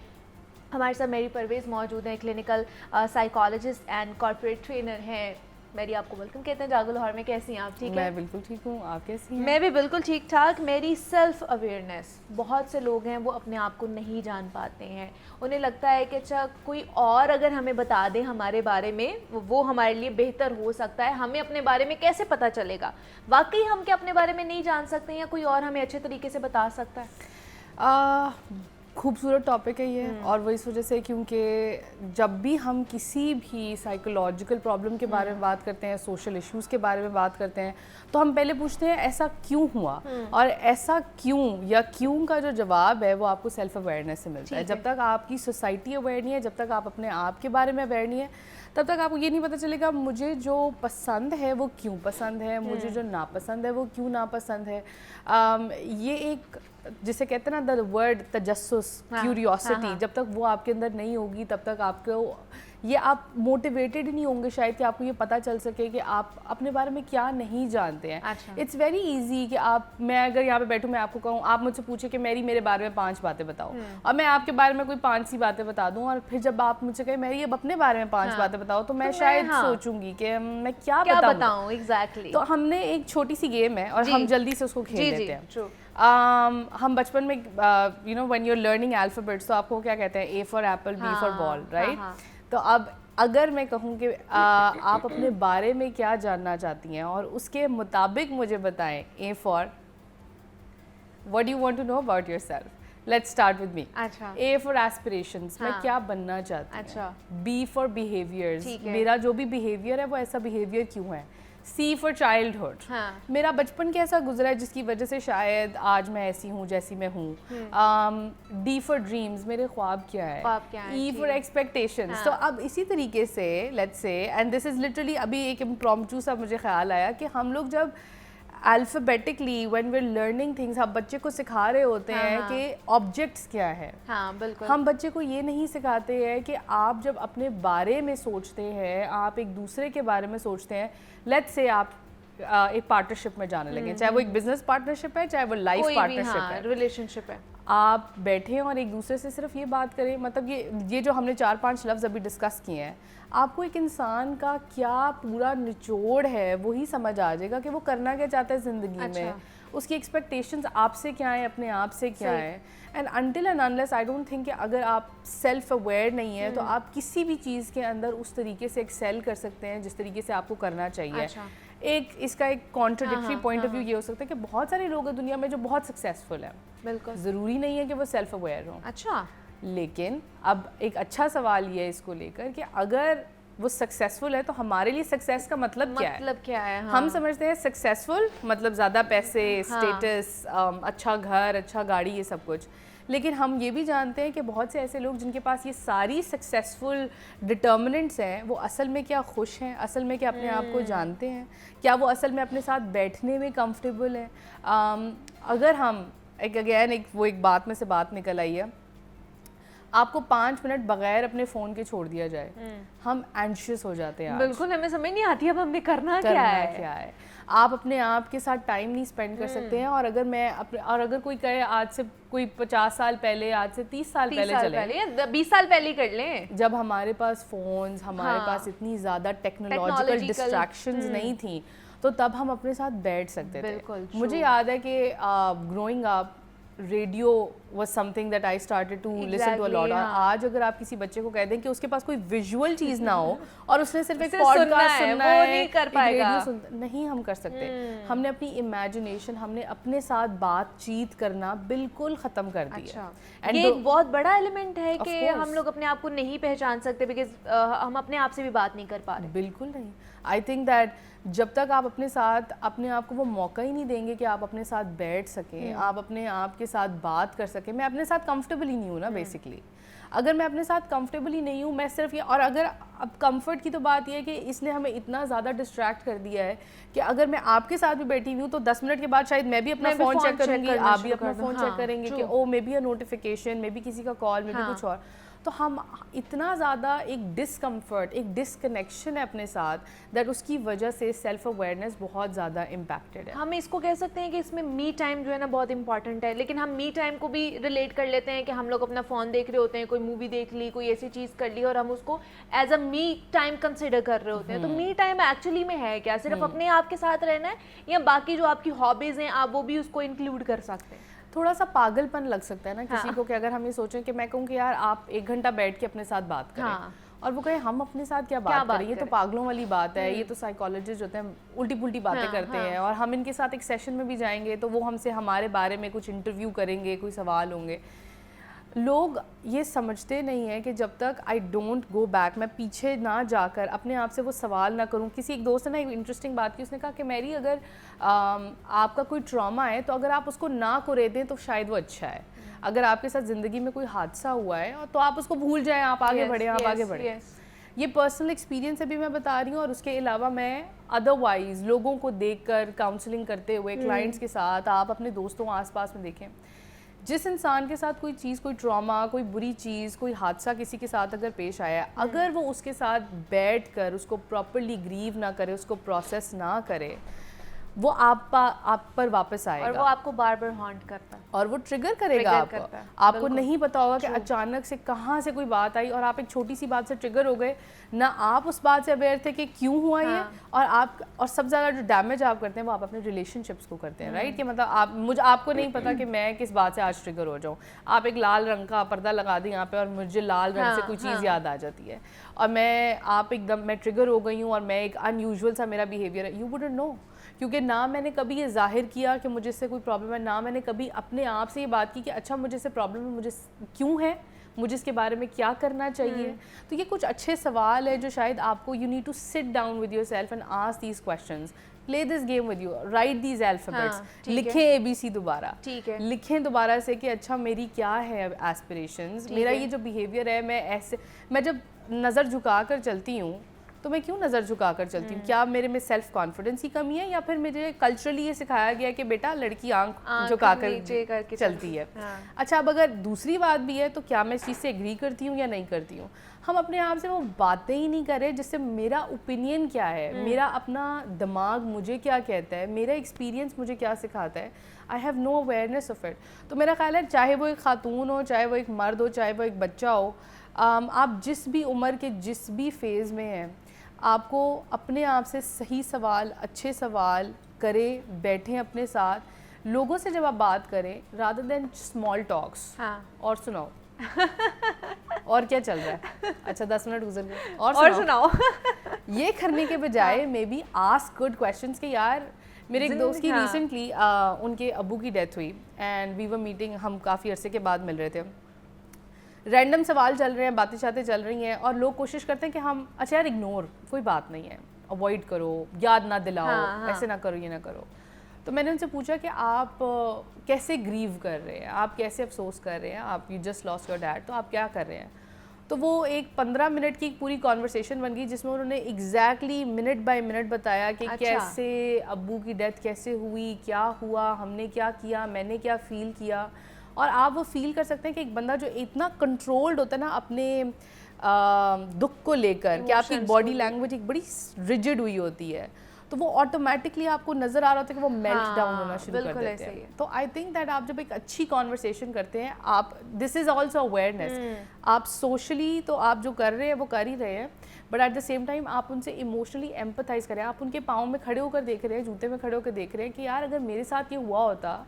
हमारे साथ मेरी परवेज़ मौजूद हैं, clinical psychologist and corporate trainer हैं। मेरी आपको वेलकम कहते हैं जागो लाहौर में। कैसी हैं आप? ठीक है, मैं बिल्कुल ठीक हूँ, आप कैसी हैं? मैं भी बिल्कुल ठीक ठाक। मेरी सेल्फ़ अवेयरनेस, बहुत से लोग हैं वो अपने आप को नहीं जान पाते हैं। उन्हें लगता है कि अच्छा कोई और अगर हमें बता दे हमारे बारे में, वो हमारे लिए बेहतर हो सकता है। हमें अपने बारे में कैसे पता चलेगा वाकई हम क्या अपने बारे में नहीं जान सकते, या कोई और हमें अच्छे तरीके से बता सकता है? खूबसूरत टॉपिक है ये, और वो इस वजह से क्योंकि जब भी हम किसी भी साइकोलॉजिकल प्रॉब्लम के बारे में बात करते हैं, सोशल इश्यूज़ के बारे में बात करते हैं, तो हम पहले पूछते हैं ऐसा क्यों हुआ, और ऐसा क्यों या क्यों का जो जवाब है वो आपको सेल्फ अवेयरनेस से मिलता है। जब तक आपकी सोसाइटी अवेयर नहीं है, जब तक आप अपने आप के बारे में अवेयर नहीं है, तब तक आपको ये नहीं पता चलेगा मुझे जो पसंद है वो क्यों पसंद है, मुझे जो नापसंद है वो क्यों नापसंद है। ये एक जिसे कहते हैं ना द वर्ड तजस्सुस, क्यूरियोसिटी, जब तक वो आपके अंदर नहीं होगी तब तक आपको ये आप मोटिवेटेड ही नहीं होंगे शायद कि आपको ये पता चल सके कि आप अपने बारे में क्या नहीं जानते हैं। इट्स वेरी इजी कि मैं अगर यहाँ पे बैठूँ, मैं आपको कहूँ, आप मुझसे पूछे कि मेरे बारे में 5 बातें बताओ, और मैं आपके बारे में कोई 5 सी बातें बता दूँ, और फिर जब आप मुझसे कहें मेरी अब अपने बारे में 5 बातें बताओ, तो मैं शायद सोचूंगी कि मैं क्या बताऊँ। एग्जैक्टली। तो हमने एक छोटी सी गेम है और हम जल्दी से उसको खेल लेते हैं। हम बचपन में you know when you are learning alphabets, तो आपको क्या कहते हैं, A for apple, B for ball, right? तो अब अगर मैं कहूँ कि आप अपने बारे में क्या जानना चाहती हैं और उसके मुताबिक मुझे बताएं, A for what do you want to know about yourself. Let's start with me. अच्छा। ए फॉर एस्पिरेशंस, मैं क्या बनना चाहती हूँ। अच्छा। बी फॉर बिहेवियर्स, मेरा जो भी बिहेवियर है वो ऐसा बिहेवियर क्यों है। सी फॉर चाइल्डहुड, मेरा बचपन कैसा गुजरा है जिसकी वजह से शायद आज मैं ऐसी हूँ जैसी मैं हूँ। डी फॉर ड्रीम्स, मेरे ख्वाब क्या है। E for expectations. तो अब इसी तरीके से let's say, and this is literally अभी एक इम्प्रॉम्प्टू सा मुझे ख्याल आया कि हम लोग जब alphabetically when we are learning things, हम बच्चे को सिखा रहे होते हैं कि ऑब्जेक्ट्स क्या है। बिल्कुल। हम बच्चे को ये नहीं सिखाते हैं कि आप जब अपने बारे में सोचते हैं, आप एक दूसरे के बारे में सोचते हैं, लेट्स से आप एक पार्टनरशिप में जाने लगे, चाहे वो एक बिजनेस पार्टनरशिप है, चाहे वो लाइफ पार्टनरशिप है, रिलेशनशिप है, आप बैठे हैं और एक दूसरे से सिर्फ ये बात करें, मतलब ये जो हमने 4-5 लफ्ज़ अभी डिस्कस किए हैं, आपको एक इंसान का क्या पूरा निचोड़ है वही समझ आ जाएगा कि वो करना क्या चाहता है ज़िंदगी में, उसकी एक्सपेक्टेशंस आपसे क्या है, अपने आप से क्या है। And until and unless I don't think कि अगर आप सेल्फ अवेयर नहीं है तो आप किसी भी चीज़ के अंदर उस तरीके से एक्सेल कर सकते हैं जिस तरीके से आपको करना चाहिए। एक इसका एक कॉन्ट्रडिक्टरी पॉइंट ऑफ व्यू ये हो सकता है कि बहुत सारे लोग हैं दुनिया में जो बहुत सक्सेसफुल हैं, बिल्कुल ज़रूरी नहीं है कि वो सेल्फ अवेयर हों। अच्छा, लेकिन अब एक अच्छा सवाल ये है इसको लेकर कि अगर वो सक्सेसफुल है तो हमारे लिए सक्सेस का मतलब क्या है? हम समझते हैं सक्सेसफुल मतलब ज़्यादा पैसे, स्टेटस, अच्छा घर, अच्छा गाड़ी, ये सब कुछ। लेकिन हम ये भी जानते हैं कि बहुत से ऐसे लोग जिनके पास ये सारी सक्सेसफुल डिटर्मिनेंट्स हैं, वो असल में क्या खुश हैं, असल में क्या अपने आप को जानते हैं, क्या वो असल में अपने साथ बैठने में कंफर्टेबल हैं। अगर हम एक बात में से बात निकल आई है, आपको 5 मिनट बगैर अपने फ़ोन के छोड़ दिया जाए, हम एंशियस हो जाते हैं। बिल्कुल, हमें समझ नहीं आती अब हमने करना क्या है। आप अपने आप के साथ टाइम नहीं स्पेंड कर सकते हैं। और अगर कोई कहे आज से कोई 50 साल पहले, आज से 30 साल पहले चले, 20 साल पहले ही कर लें, जब हमारे पास फोन्स, हमारे पास इतनी ज़्यादा टेक्नोलॉजिकल डिस्ट्रैक्शंस नहीं थी, तो तब हम अपने साथ बैठ सकते थे। मुझे याद है कि growing up radio was something that I started to listen to a lot। और आज अगर आप किसी बच्चे को कह दें कि उसके पास कोई विजुअल चीज़ ना हो और उसने सिर्फ एक पॉडकास्ट सुनना है, वो नहीं कर पाएगा। नहीं हम कर सकते। हमने अपनी इमेजिनेशन, हमने अपने साथ बातचीत करना बिल्कुल ख़त्म कर दिया। ये एक बहुत बड़ा एलिमेंट है कि हम लोग अपने आप को नहीं पहचान सकते बिकॉज हम अपने आप से भी बात नहीं कर पा रहे। बिल्कुल नहीं। आई थिंक दैट जब तक आप अपने साथ अपने आप को वो मौका ही नहीं देंगे कि आप अपने साथ बैठ सकें, आप अपने आप के साथ बात कर सकें। मैं अपने साथ कंफर्टेबल ही नहीं हूँ ना बेसिकली। अगर मैं अपने साथ कंफर्टेबल ही नहीं हूँ, मैं सिर्फ ये, और अगर अब कंफर्ट की तो बात ये है कि इसने हमें इतना ज़्यादा डिस्ट्रैक्ट कर दिया है कि अगर मैं आपके साथ भी बैठी हुई हूँ तो 10 मिनट के बाद शायद मैं भी अपना फ़ोन चेक करूँगी, आप भी अपना फ़ोन चेक करेंगे कि oh may be a notification, may be किसी का कॉल, मे बी कुछ और। तो हम इतना ज़्यादा एक डिसकम्फर्ट, एक डिसकनेक्शन है अपने साथ, दैट उसकी वजह से सेल्फ अवेयरनेस बहुत ज़्यादा इम्पैक्टेड है। हम इसको कह सकते हैं कि इसमें मी टाइम जो है ना बहुत इंपॉर्टेंट है, लेकिन हम मी टाइम को भी रिलेट कर लेते हैं कि हम लोग अपना फ़ोन देख रहे होते हैं, कोई मूवी देख ली, कोई ऐसी चीज़ कर ली और हम उसको as a me time consider कर रहे होते हैं। तो मी टाइम एक्चुअली में है क्या? सिर्फ अपने आप के साथ रहना है या बाकी जो आपकी हॉबीज़ हैं आप वो भी उसको इंक्लूड कर सकते हैं? थोड़ा सा पागलपन लग सकता है ना किसी को कि अगर हम ये सोचें कि मैं कहूँ कि यार आप 1 घंटा बैठ के अपने साथ बात करें, और वो कहे हम अपने साथ क्या बात करें, ये तो पागलों वाली बात है, ये तो साइकोलॉजिस्ट होते हैं उल्टी पुल्टी बातें करते हैं, और हम इनके साथ एक सेशन में भी जाएंगे तो वो हमसे हमारे बारे में कुछ इंटरव्यू करेंगे, कोई सवाल होंगे। लोग ये समझते नहीं है कि जब तक आई डोंट गो बैक, मैं पीछे ना जाकर अपने आप से वो सवाल ना करूं। किसी एक दोस्त ने एक इंटरेस्टिंग बात की, उसने कहा कि मैरी अगर आपका कोई ट्रॉमा है तो अगर आप उसको ना कुरे दें तो शायद वो अच्छा है। अगर आपके साथ ज़िंदगी में कोई हादसा हुआ है तो आप उसको भूल जाएं, आप आगे बढ़ें, आप आगे बढ़ें। ये पर्सनल एक्सपीरियंस से भी मैं बता रही हूँ, और उसके अलावा मैं अदरवाइज़ लोगों को देखकर काउंसलिंग करते हुए क्लाइंट्स के साथ, आप अपने दोस्तों आसपास में देखें, जिस इंसान के साथ कोई चीज़, कोई ट्रॉमा, कोई बुरी चीज़, कोई हादसा किसी के साथ अगर पेश आया, अगर वो उसके साथ बैठकर उसको प्रॉपर्ली ग्रीव ना करे, उसको प्रोसेस ना करे, वो आप पर वापस आएगा और वो आपको बार बार हॉन्ट करता है और वो ट्रिगर करेगा आपको नहीं पता होगा कि अचानक से कहाँ से कोई बात आई और आप एक छोटी सी बात से ट्रिगर हो गए ना, आप उस बात से अवेयर थे कि क्यों हुआ ये, और सबसे ज़्यादा जो डैमेज आप करते हैं वो आप अपने रिलेशनशिप्स को करते हैं, राइट। कि मतलब आपको नहीं पता कि मैं किस बात से आज ट्रिगर हो जाऊँ, आप एक लाल रंग का पर्दा लगा दें यहाँ पे और मुझे लाल रंग से कोई चीज़ याद आ जाती है और मैं ट्रिगर हो गई हूँ और मैं एक अनयूजुअल सा मेरा बिहेवियर है, यू वुडंट नो, क्योंकि ना मैंने कभी ये जाहिर किया कि मुझे इससे कोई प्रॉब्लम है, ना मैंने कभी अपने आप से ये बात की कि अच्छा मुझे इससे प्रॉब्लम है, मुझे क्यों है, मुझे इसके बारे में क्या करना चाहिए। तो ये कुछ अच्छे सवाल है जो शायद आपको, you need to sit down with your self and ask these questions, play this game with you, write these alphabets, लिखें ABC दोबारा, लिखें दोबारा से कि अच्छा मेरी क्या है एस्पिरेशंस, मेरा ये जो बिहेवियर है, मैं जब नज़र झुका कर चलती हूँ तो मैं क्यों नज़र झुका कर चलती हूँ, क्या मेरे में सेल्फ कॉन्फिडेंस की कमी है या फिर मुझे कल्चरली ये सिखाया गया कि बेटा लड़की आंख झुका कर चलती है। अच्छा, अब अगर दूसरी बात भी है तो क्या मैं इस चीज़ से एग्री करती हूँ या नहीं करती हूँ। हम अपने आप से वो बातें ही नहीं करें जिससे मेरा ओपिनियन क्या है, मेरा अपना दिमाग मुझे क्या कहता है, मेरा एक्सपीरियंस मुझे क्या सिखाता है, I have no awareness of it. तो मेरा ख्याल है चाहे वो एक खातून हो, चाहे वो एक मर्द हो, चाहे वो एक बच्चा हो, आप जिस भी उम्र के जिस भी फेज़ में हैं, आपको अपने आप से सही सवाल, अच्छे सवाल करें, बैठें अपने साथ, लोगों से जब आप बात करें रादर देन स्मॉल टॉक्स। और सुनाओ और क्या चल रहा है, अच्छा 10 मिनट गुजर गए और सुनाओ ये करने के बजाय may be ask good questions के यार। मेरे एक दोस्त की रिसेंटली उनके अब्बू की डेथ हुई एंड वी वर मीटिंग, हम काफ़ी अरसे के बाद मिल रहे थे, रैंडम सवाल चल रहे हैं, बातें शातें चल रही हैं और लोग कोशिश करते हैं कि हम अच्छा यार इग्नोर, कोई बात नहीं है, अवॉइड करो, याद ना दिलाओ, ऐसे ना करो, ये ना करो। तो मैंने उनसे पूछा कि आप कैसे ग्रीव कर रहे हैं, आप कैसे अफसोस कर रहे हैं, आप you just lost your dad, तो आप क्या कर रहे हैं। तो वो एक 15 मिनट की पूरी कॉन्वर्सेशन बन गई जिसमें उन्होंने एग्जैक्टली मिनट बाय मिनट बताया कि कैसे अब्बू की डेथ कैसे हुई, क्या हुआ, हमने क्या किया, मैंने क्या फ़ील किया। और आप वो फील कर सकते हैं कि एक बंदा जो इतना कंट्रोल्ड होता है ना अपने दुख को लेकर, कि आपकी बॉडी लैंग्वेज एक बड़ी रिजिड हुई होती है, तो वो ऑटोमेटिकली आपको नजर आ रहा होता है कि वो मेल्ट डाउन होना शुरू कर देते हैं। तो आई थिंक दैट आप जब एक अच्छी कॉन्वर्सेशन करते हैं, आप दिस इज ऑल्सो अवेयरनेस, आप सोशली तो आप जो कर रहे हैं वो कर ही रहे हैं, but at the same time आप उनसे इमोशनली एम्पथाइज करें, आप उनके पाँव में खड़े होकर देख रहे हैं, जूते में खड़े होकर देख रहे हैं कि यार अगर मेरे साथ ये हुआ होता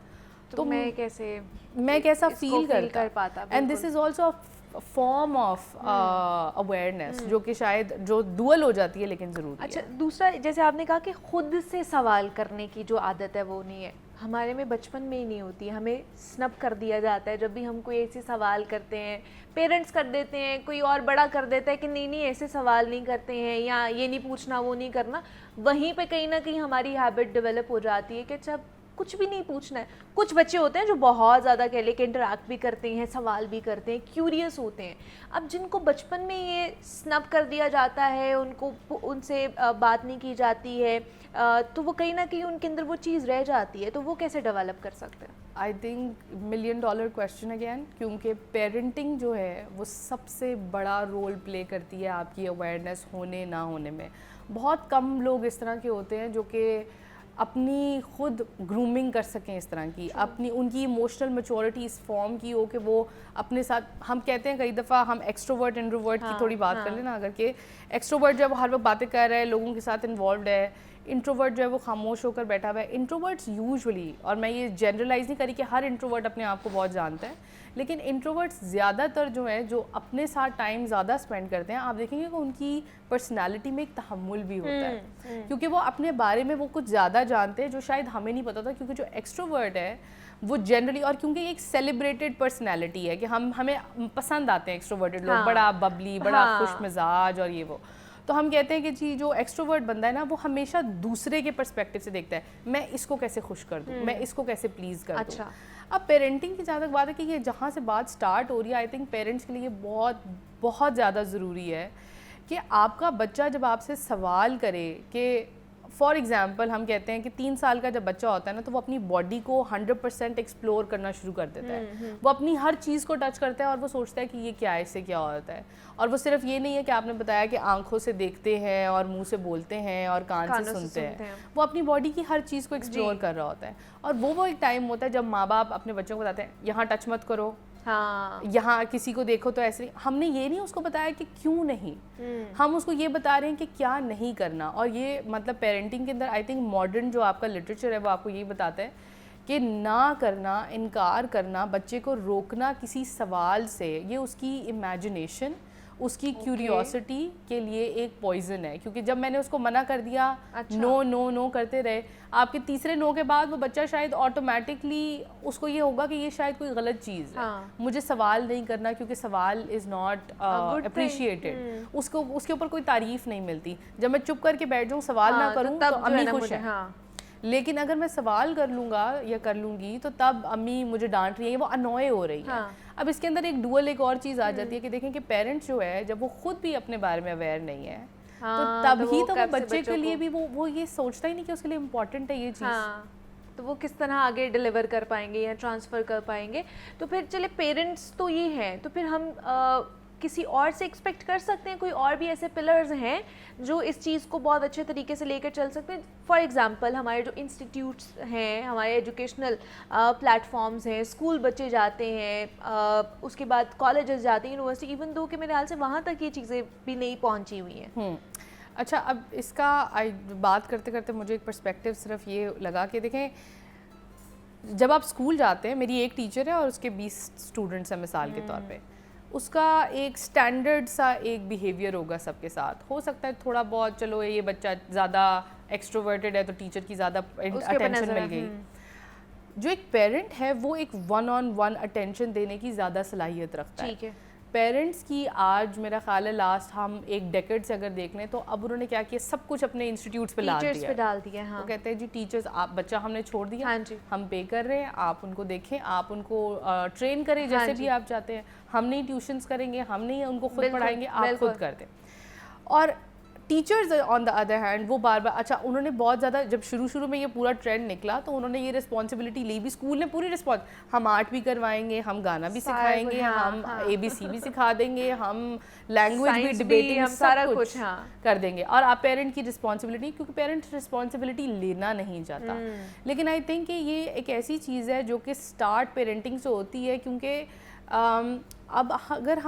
तो मैं कैसा फील कर पाता। And this is also form of awareness जो कि शायद जो डुअल हो जाती है लेकिन ज़रूरी है। अच्छा, दूसरा जैसे आपने कहा कि खुद से सवाल करने की जो आदत है वो नहीं है, हमारे में बचपन में ही नहीं होती है, हमें स्नब कर दिया जाता है। जब भी हम कोई ऐसे सवाल करते हैं, पेरेंट्स कर देते हैं, कोई और बड़ा कर देता है कि नहीं नहीं ऐसे सवाल नहीं करते हैं, या ये नहीं पूछना वो नहीं करना, वहीं पे कहीं ना कहीं हमारी हैबिट डेवलप हो जाती है कि अच्छा कुछ भी नहीं पूछना है। कुछ बच्चे होते हैं जो बहुत ज़्यादा कह ले कि इंटरेक्ट भी करते हैं, सवाल भी करते हैं, क्यूरियस होते हैं। अब जिनको बचपन में ये स्नब कर दिया जाता है, उनको उनसे बात नहीं की जाती है, तो वो कहीं ना कहीं उनके अंदर वो चीज़ रह जाती है, तो वो कैसे डेवलप कर सकते हैं? I think $1 million question again, क्योंकि पेरेंटिंग जो है वो सबसे बड़ा रोल प्ले करती है आपकी अवेयरनेस होने ना होने में। बहुत कम लोग इस तरह के होते हैं जो कि अपनी खुद ग्रूमिंग कर सकें इस तरह की, अपनी उनकी इमोशनल मैच्योरिटी इस फॉर्म की हो कि वो अपने साथ, हम कहते हैं कई दफ़ा हम एक्सट्रोवर्ट इंट्रोवर्ट की थोड़ी बात कर लेना, अगर कि एक्सट्रोवर्ट जो है वो हर वक्त बातें कर रहा है, लोगों के साथ इन्वॉल्व है, इंट्रोवर्ट जो है वो खामोश होकर बैठा हुआ है। इंट्रोवर्ट्स यूजुअली, और मैं ये जनरलाइज नहीं करी कि हर इंट्रोवर्ट अपने आप को बहुत जानता है, लेकिन इंट्रोवर्ट्स ज़्यादातर जो है जो अपने साथ टाइम ज़्यादा स्पेंड करते हैं, आप देखेंगे कि उनकी पर्सनालिटी में एक तहम्मुल भी होता है, क्योंकि वो अपने बारे में वो कुछ ज़्यादा जानते हैं जो शायद हमें नहीं पता था। क्योंकि जो एक्सट्रोवर्ट है वो जनरली, और क्योंकि एक सेलिब्रेटेड पर्सनैलिटी है कि हमें पसंद आते हैं एक्सट्रोवर्टेड लोग, बड़ा बबली, बड़ा खुश मिजाज और ये वो, तो हम कहते हैं कि जी जो एक्सट्रोवर्ट बंदा है ना वो हमेशा दूसरे के पर्सपेक्टिव से देखता है, मैं इसको कैसे खुश कर दूँ, मैं इसको कैसे प्लीज़ कर दूँ। अब पेरेंटिंग की जहाँ तक बात है कि ये जहाँ से बात स्टार्ट हो रही है, आई थिंक पेरेंट्स के लिए बहुत बहुत ज़्यादा ज़रूरी है कि आपका बच्चा जब आपसे सवाल करे कि फॉर एग्ज़ाम्पल हम कहते हैं कि 3 साल का जब बच्चा होता है ना, तो वो अपनी बॉडी को 100% एक्सप्लोर करना शुरू कर देता है। वो अपनी हर चीज़ को टच करता है और वो सोचता है कि ये क्या है, इससे क्या होता है। और वो सिर्फ ये नहीं है कि आपने बताया कि आंखों से देखते हैं और मुंह से बोलते हैं और कान से सुनते हैं, वो अपनी बॉडी की हर चीज़ को एक्सप्लोर कर रहा होता है। और वो एक टाइम होता है जब माँ बाप अपने बच्चों को बताते हैं यहाँ टच मत करो, हाँ, यहाँ किसी को देखो तो ऐसे। हमने ये नहीं उसको बताया कि क्यों नहीं, हम उसको ये बता रहे हैं कि क्या नहीं करना। और ये मतलब पेरेंटिंग के अंदर आई थिंक मॉडर्न जो आपका लिटरेचर है वो आपको यही बताता है कि ना करना, इनकार करना, बच्चे को रोकना किसी सवाल से, ये उसकी इमेजिनेशन, उसकी क्यूरियोसिटी के लिए एक पॉइजन है। क्योंकि जब मैंने उसको मना कर दिया, नो नो नो करते रहे, आपके तीसरे नो के बाद वो बच्चा शायद ऑटोमेटिकली उसको ये होगा कि ये शायद कोई गलत चीज़ है, मुझे सवाल नहीं करना क्योंकि सवाल इज़ नॉट अप्रिशिएटेड, उसको उसके ऊपर कोई तारीफ नहीं मिलती। जब मैं चुप करके बैठ जाऊँ, सवाल ना करूँ तो अम्मी खुश है, लेकिन अगर मैं सवाल कर लूँगा या कर लूँगी तो तब अम्मी मुझे डांट रही है, वो अनॉय हो रही है। अब इसके अंदर एक डुअल एक और चीज़ आ जाती है कि देखें कि पेरेंट्स जो है जब वो खुद भी अपने बारे में अवेयर नहीं है, तो तभी तो वो बच्चे के लिए भी वो ये सोचता ही नहीं कि उसके लिए इम्पोर्टेंट है ये चीज़। तो वो किस तरह आगे डिलीवर कर पाएंगे या ट्रांसफ़र कर पाएंगे। तो फिर चले पेरेंट्स तो ये हैं, तो फिर हम किसी और से एक्सपेक्ट कर सकते हैं, कोई और भी ऐसे पिलर्स हैं जो इस चीज़ को बहुत अच्छे तरीके से लेकर चल सकते हैं। फॉर एग्जांपल हमारे जो इंस्टीट्यूट्स हैं, हमारे एजुकेशनल प्लेटफॉर्म्स हैं, स्कूल बच्चे जाते हैं, उसके बाद कॉलेजेस जाते हैं, यूनिवर्सिटी, इवन दो कि मेरे ख्याल से वहाँ तक ये चीज़ें भी नहीं पहुँची हुई हैं। अच्छा, अब इसका बात करते करते मुझे एक पर्सपेक्टिव सिर्फ ये लगा कि देखें, जब आप स्कूल जाते हैं, मेरी एक टीचर है और उसके 20 स्टूडेंट्स हैं मिसाल के तौर पे, उसका एक स्टैंडर्ड सा एक बिहेवियर होगा सबके साथ। हो सकता है थोड़ा बहुत, चलो ये बच्चा ज़्यादा एक्सट्रोवर्टेड है तो टीचर की ज़्यादा अटेंशन मिल गई। जो एक पेरेंट है वो एक 1-on-1 अटेंशन देने की ज़्यादा सलाहियत रखता है। पेरेंट्स की आज मेरा ख्याल है लास्ट हम एक डेकेड से अगर देख लें तो अब उन्होंने क्या किया, सब कुछ अपने इंस्टीट्यूट्स पे डाल दिया। हाँ। वो कहते हैं जी टीचर्स, आप बच्चा हमने छोड़ दिया, हाँ जी, हम पे कर रहे हैं, आप उनको देखें, आप उनको ट्रेन करें जैसे भी आप चाहते हैं, हम नहीं ट्यूशन्स करेंगे, हम नहीं उनको खुद पढ़ाएंगे, आप खुद कर दें। और teachers on the other hand वो बार बार, अच्छा उन्होंने बहुत ज़्यादा, जब शुरू में ये पूरा ट्रेंड निकला तो उन्होंने ये रिस्पॉन्सिबिलिटी ली भी, स्कूल ने पूरी रिस्पॉन्स, हम आर्ट भी करवाएंगे, हम गाना भी सिखाएंगे, हम ABC भी सिखा देंगे, हम लैंग्वेज भी, डिबेटिंग, सारा कुछ कर देंगे, और आप पेरेंट की रिस्पॉन्सिबिलिटी, क्योंकि पेरेंट रिस्पॉन्सिबिलिटी लेना नहीं चाहता। लेकिन आई थिंक कि ये एक ऐसी चीज़ है जो कि स्टार्ट पेरेंटिंग से होती है, क्योंकि अब अगर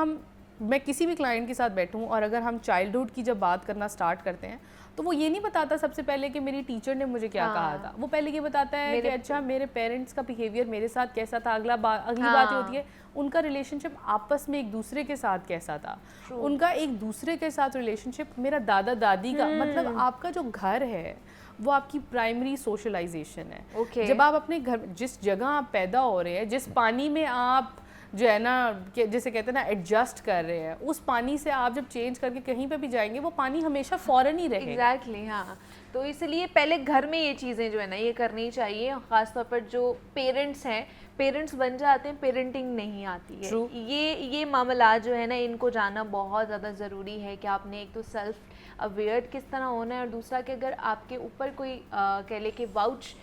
मैं किसी भी क्लाइंट के साथ बैठूं और अगर हम चाइल्डहुड की जब बात करना स्टार्ट करते हैं तो वो ये नहीं बताता सबसे पहले कि मेरी टीचर ने मुझे क्या कहा था, वो पहले ये बताता है कि अच्छा मेरे पेरेंट्स का बिहेवियर मेरे साथ कैसा था, अगली बात ये होती है उनका रिलेशनशिप आपस में एक दूसरे के साथ कैसा था, उनका एक दूसरे के साथ रिलेशनशिप, मेरा दादा दादी का, मतलब आपका जो घर है वो आपकी प्राइमरी सोशलाइजेशन है। जब आप अपने घर, जिस जगह आप पैदा हो रहे हैं, जिस पानी में आप जो है ना, जैसे कहते हैं ना एडजस्ट कर रहे हैं, उस पानी से आप जब चेंज करके कहीं पे भी जाएंगे वो पानी हमेशा फॉरेन ही रहेगा। एग्जैक्टली हाँ, तो इसलिए पहले घर में ये चीज़ें जो है ना ये करनी चाहिए। ख़ासतौर पर जो पेरेंट्स हैं, पेरेंट्स बन जाते हैं, पेरेंटिंग नहीं आती है। ये मामला जो है ना इनको जानना बहुत ज़्यादा ज़रूरी है कि आपने एक तो सेल्फ अवेयर किस तरह होना है, और दूसरा कि अगर आपके ऊपर कोई कह ले कि वाउच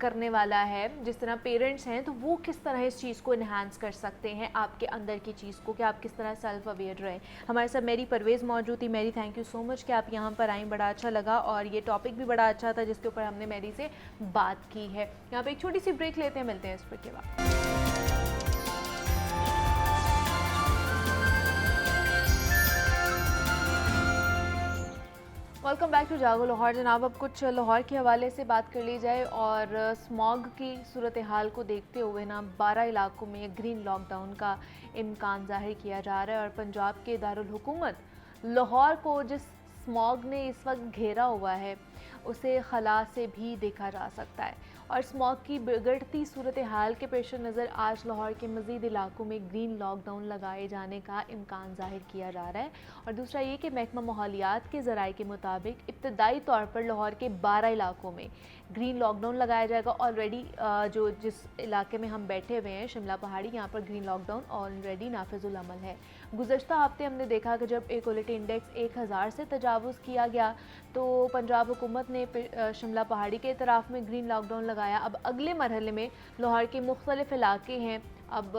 करने वाला है जिस तरह पेरेंट्स हैं, तो वो किस तरह इस चीज़ को इन्हांस कर सकते हैं आपके अंदर की चीज़ को, कि आप किस तरह सेल्फ अवेयर रहें। हमारे साथ मेरी परवेज़ मौजूद थी। मेरी थैंक यू सो मच कि आप यहाँ पर आई, बड़ा अच्छा लगा, और ये टॉपिक भी बड़ा अच्छा था जिसके ऊपर हमने मेरी से बात की है। यहाँ पे एक छोटी सी ब्रेक लेते हैं, मिलते हैं इस ब्रेक के बाद। वेलकम बैक टू जागो लाहौर। जनाब, अब कुछ लाहौर के हवाले से बात कर ली जाए, और स्मॉग की सूरत हाल को देखते हुए ना 12 इलाकों में ग्रीन लॉकडाउन का इम्कान जाहिर किया जा रहा है, और पंजाब के दारुल हुकूमत लाहौर को जिस स्मॉग ने इस वक्त घेरा हुआ है उसे खला से भी देखा जा सकता है, और स्मॉग की बिगड़ती सूरत हाल के पेश नज़र आज लाहौर के मज़ीद इलाकों में ग्रीन लॉकडाउन लगाए जाने का इम्कान जाहिर किया जा रहा है। और दूसरा ये कि महकमा माहौलियात के ज़राए के मुताबिक इब्तदाई तौर पर लाहौर के 12 इलाकों में ग्रीन लॉकडाउन लगाया जाएगा। ऑलरेडी जो जिस इलाके में हम बैठे हुए हैं, शिमला पहाड़ी, यहाँ पर ग्रीन लॉकडाउन ऑलरेडी नाफिजुल अमल है। गुज़श्ता हफ्ते हमने देखा कि जब एक्वालिटी इंडेक्स 1000 से तजावुज़ किया गया तो पंजाब हुकूमत ने शिमला पहाड़ी के इतराफ़ में ग्रीन लॉकडाउन लगाया। अब अगले मरहले में लाहौर के मुख्तलिफ इलाके हैं, अब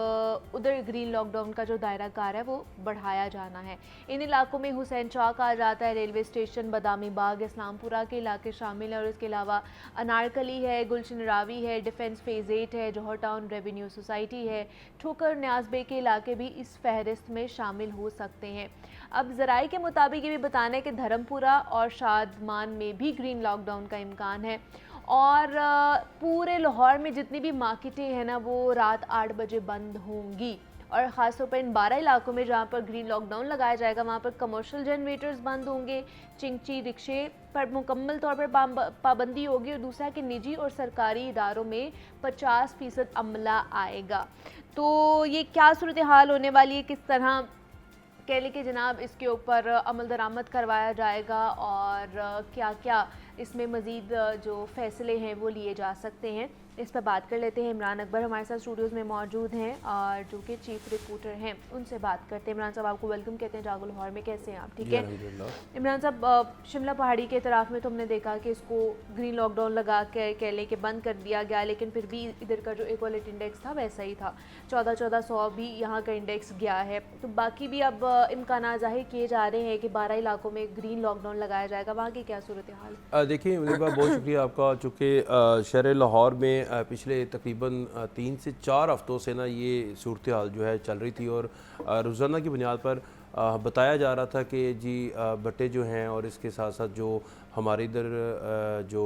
उधर ग्रीन लॉकडाउन का जो दायरा कार है वो बढ़ाया जाना है। इन इलाकों में हुसैन चौक आ जाता है, रेलवे स्टेशन, बदामी बाग, इस्लामपुरा के इलाके शामिल हैं, और इसके अलावा अनारकली है, गुलशन रावी है, डिफेंस फेज़ 8 है, जौहर टाउन रेवेन्यू सोसाइटी है, ठोकर न्याज बे के इलाके भी इस फहरिस्त में शामिल हो सकते हैं। अब ज़राए के मुताबिक ये भी बताना है कि धर्मपुरा और शादमान में भी ग्रीन लॉकडाउन का इम्कान है, और पूरे लाहौर में जितनी भी मार्केटें हैं ना वो रात 8 बजे बंद होंगी, और ख़ासतौर पर इन 12 इलाकों में जहाँ पर ग्रीन लॉकडाउन लगाया जाएगा वहाँ पर कमर्शियल जनरेटर्स बंद होंगे, चिंची रिक्शे पर मुकम्मल तौर पर पाबंदी होगी, और दूसरा कि निजी और सरकारी इदारों में 50% अमला आएगा। तो ये क्या सूरत हाल होने वाली है, किस तरह कह लें कि जनाब इसके ऊपर अमल दरामद करवाया जाएगा, और क्या क्या इसमें मज़ीद जो फ़ैसले हैं वो लिए जा सकते हैं, इस पर बात कर लेते हैं। इमरान अकबर हमारे साथ स्टूडियोज़ में मौजूद हैं, और जो कि चीफ रिपोर्टर हैं, उनसे बात करते हैं। इमरान साहब, आपको वेलकम कहते हैं जागो लाहौर में, कैसे हैं आप? ठीक है इमरान साहब, शिमला पहाड़ी के तरफ में तो हमने देखा कि इसको ग्रीन लॉकडाउन लगा कर कह लें कि बंद कर दिया गया, लेकिन फिर भी इधर का जो एक्वालिटी इंडेक्स था वैसा ही था, 1400 भी यहाँ का इंडेक्स गया है। तो बाकी भी अब इम्कान ज़ाहिर किए जा रहे हैं कि 12 इलाकों में ग्रीन लॉकडाउन लगाया जाएगा, वहाँ की क्या सूरत हाल? देखिए बहुत शुक्रिया आपका, चूँकि शहर लाहौर में पिछले तकरीबन 3 से 4 हफ्तों से ना ये सूरत हाल जो है चल रही थी, और रोज़ाना की बुनियाद पर बताया जा रहा था कि जी भट्टे जो हैं और इसके साथ साथ जो हमारे इधर जो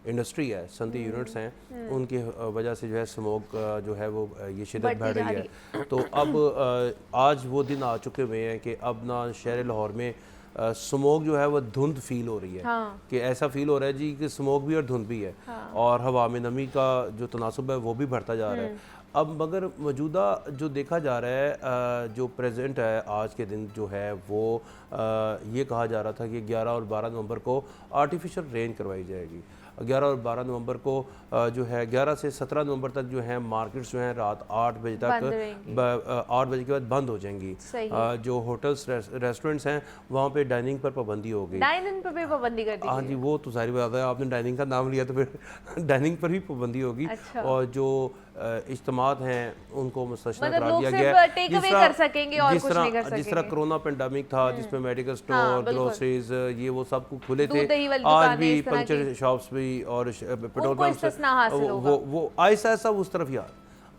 इंडस्ट्री है, सनती यूनिट्स हैं, उनकी वजह से जो है स्मोक जो है वो ये शिद्दत बढ़ रही है। तो अब आज वो दिन आ चुके हुए हैं कि अब ना शहर लाहौर में स्मोक जो है वो धुंध फील हो रही है। कि ऐसा फील हो रहा है जी कि स्मोक भी और धुंध भी है, और हवा में नमी का जो तनासुब है वो भी बढ़ता जा रहा है। अब मगर मौजूदा जो देखा जा रहा है, जो प्रेजेंट है आज के दिन जो है वो ये कहा जा रहा था कि 11 और 12 नवंबर को आर्टिफिशियल रेन करवाई जाएगी। 11 और 12 नवंबर को जो है 11 से 17 नवंबर तक जो है मार्केट्स जो हैं रात 8 बजे तक 8 बजे के बाद बंद हो जाएंगी। जो होटल्स रेस्टोरेंट्स हैं वहाँ पे डाइनिंग पर पाबंदी होगी। डाइनिंग पर भी पाबंदी कर दी? हाँ जी, वो तो सारी बात है, आपने डाइनिंग का नाम लिया तो फिर डाइनिंग पर भी पाबंदी होगी। और जो इज्तिमात हैं उनको मुस्तस्ना करार दिया गया है। जिस तरह कोरोना पेंडेमिक था जिसमें मेडिकल स्टोर, ग्रोसरीज, ये वो सब कुछ खुले थे, आज भी पंचर शॉप्स भी और पेट्रोल पंप वो आहिस्ता आहिस्ता उस तरफ यार।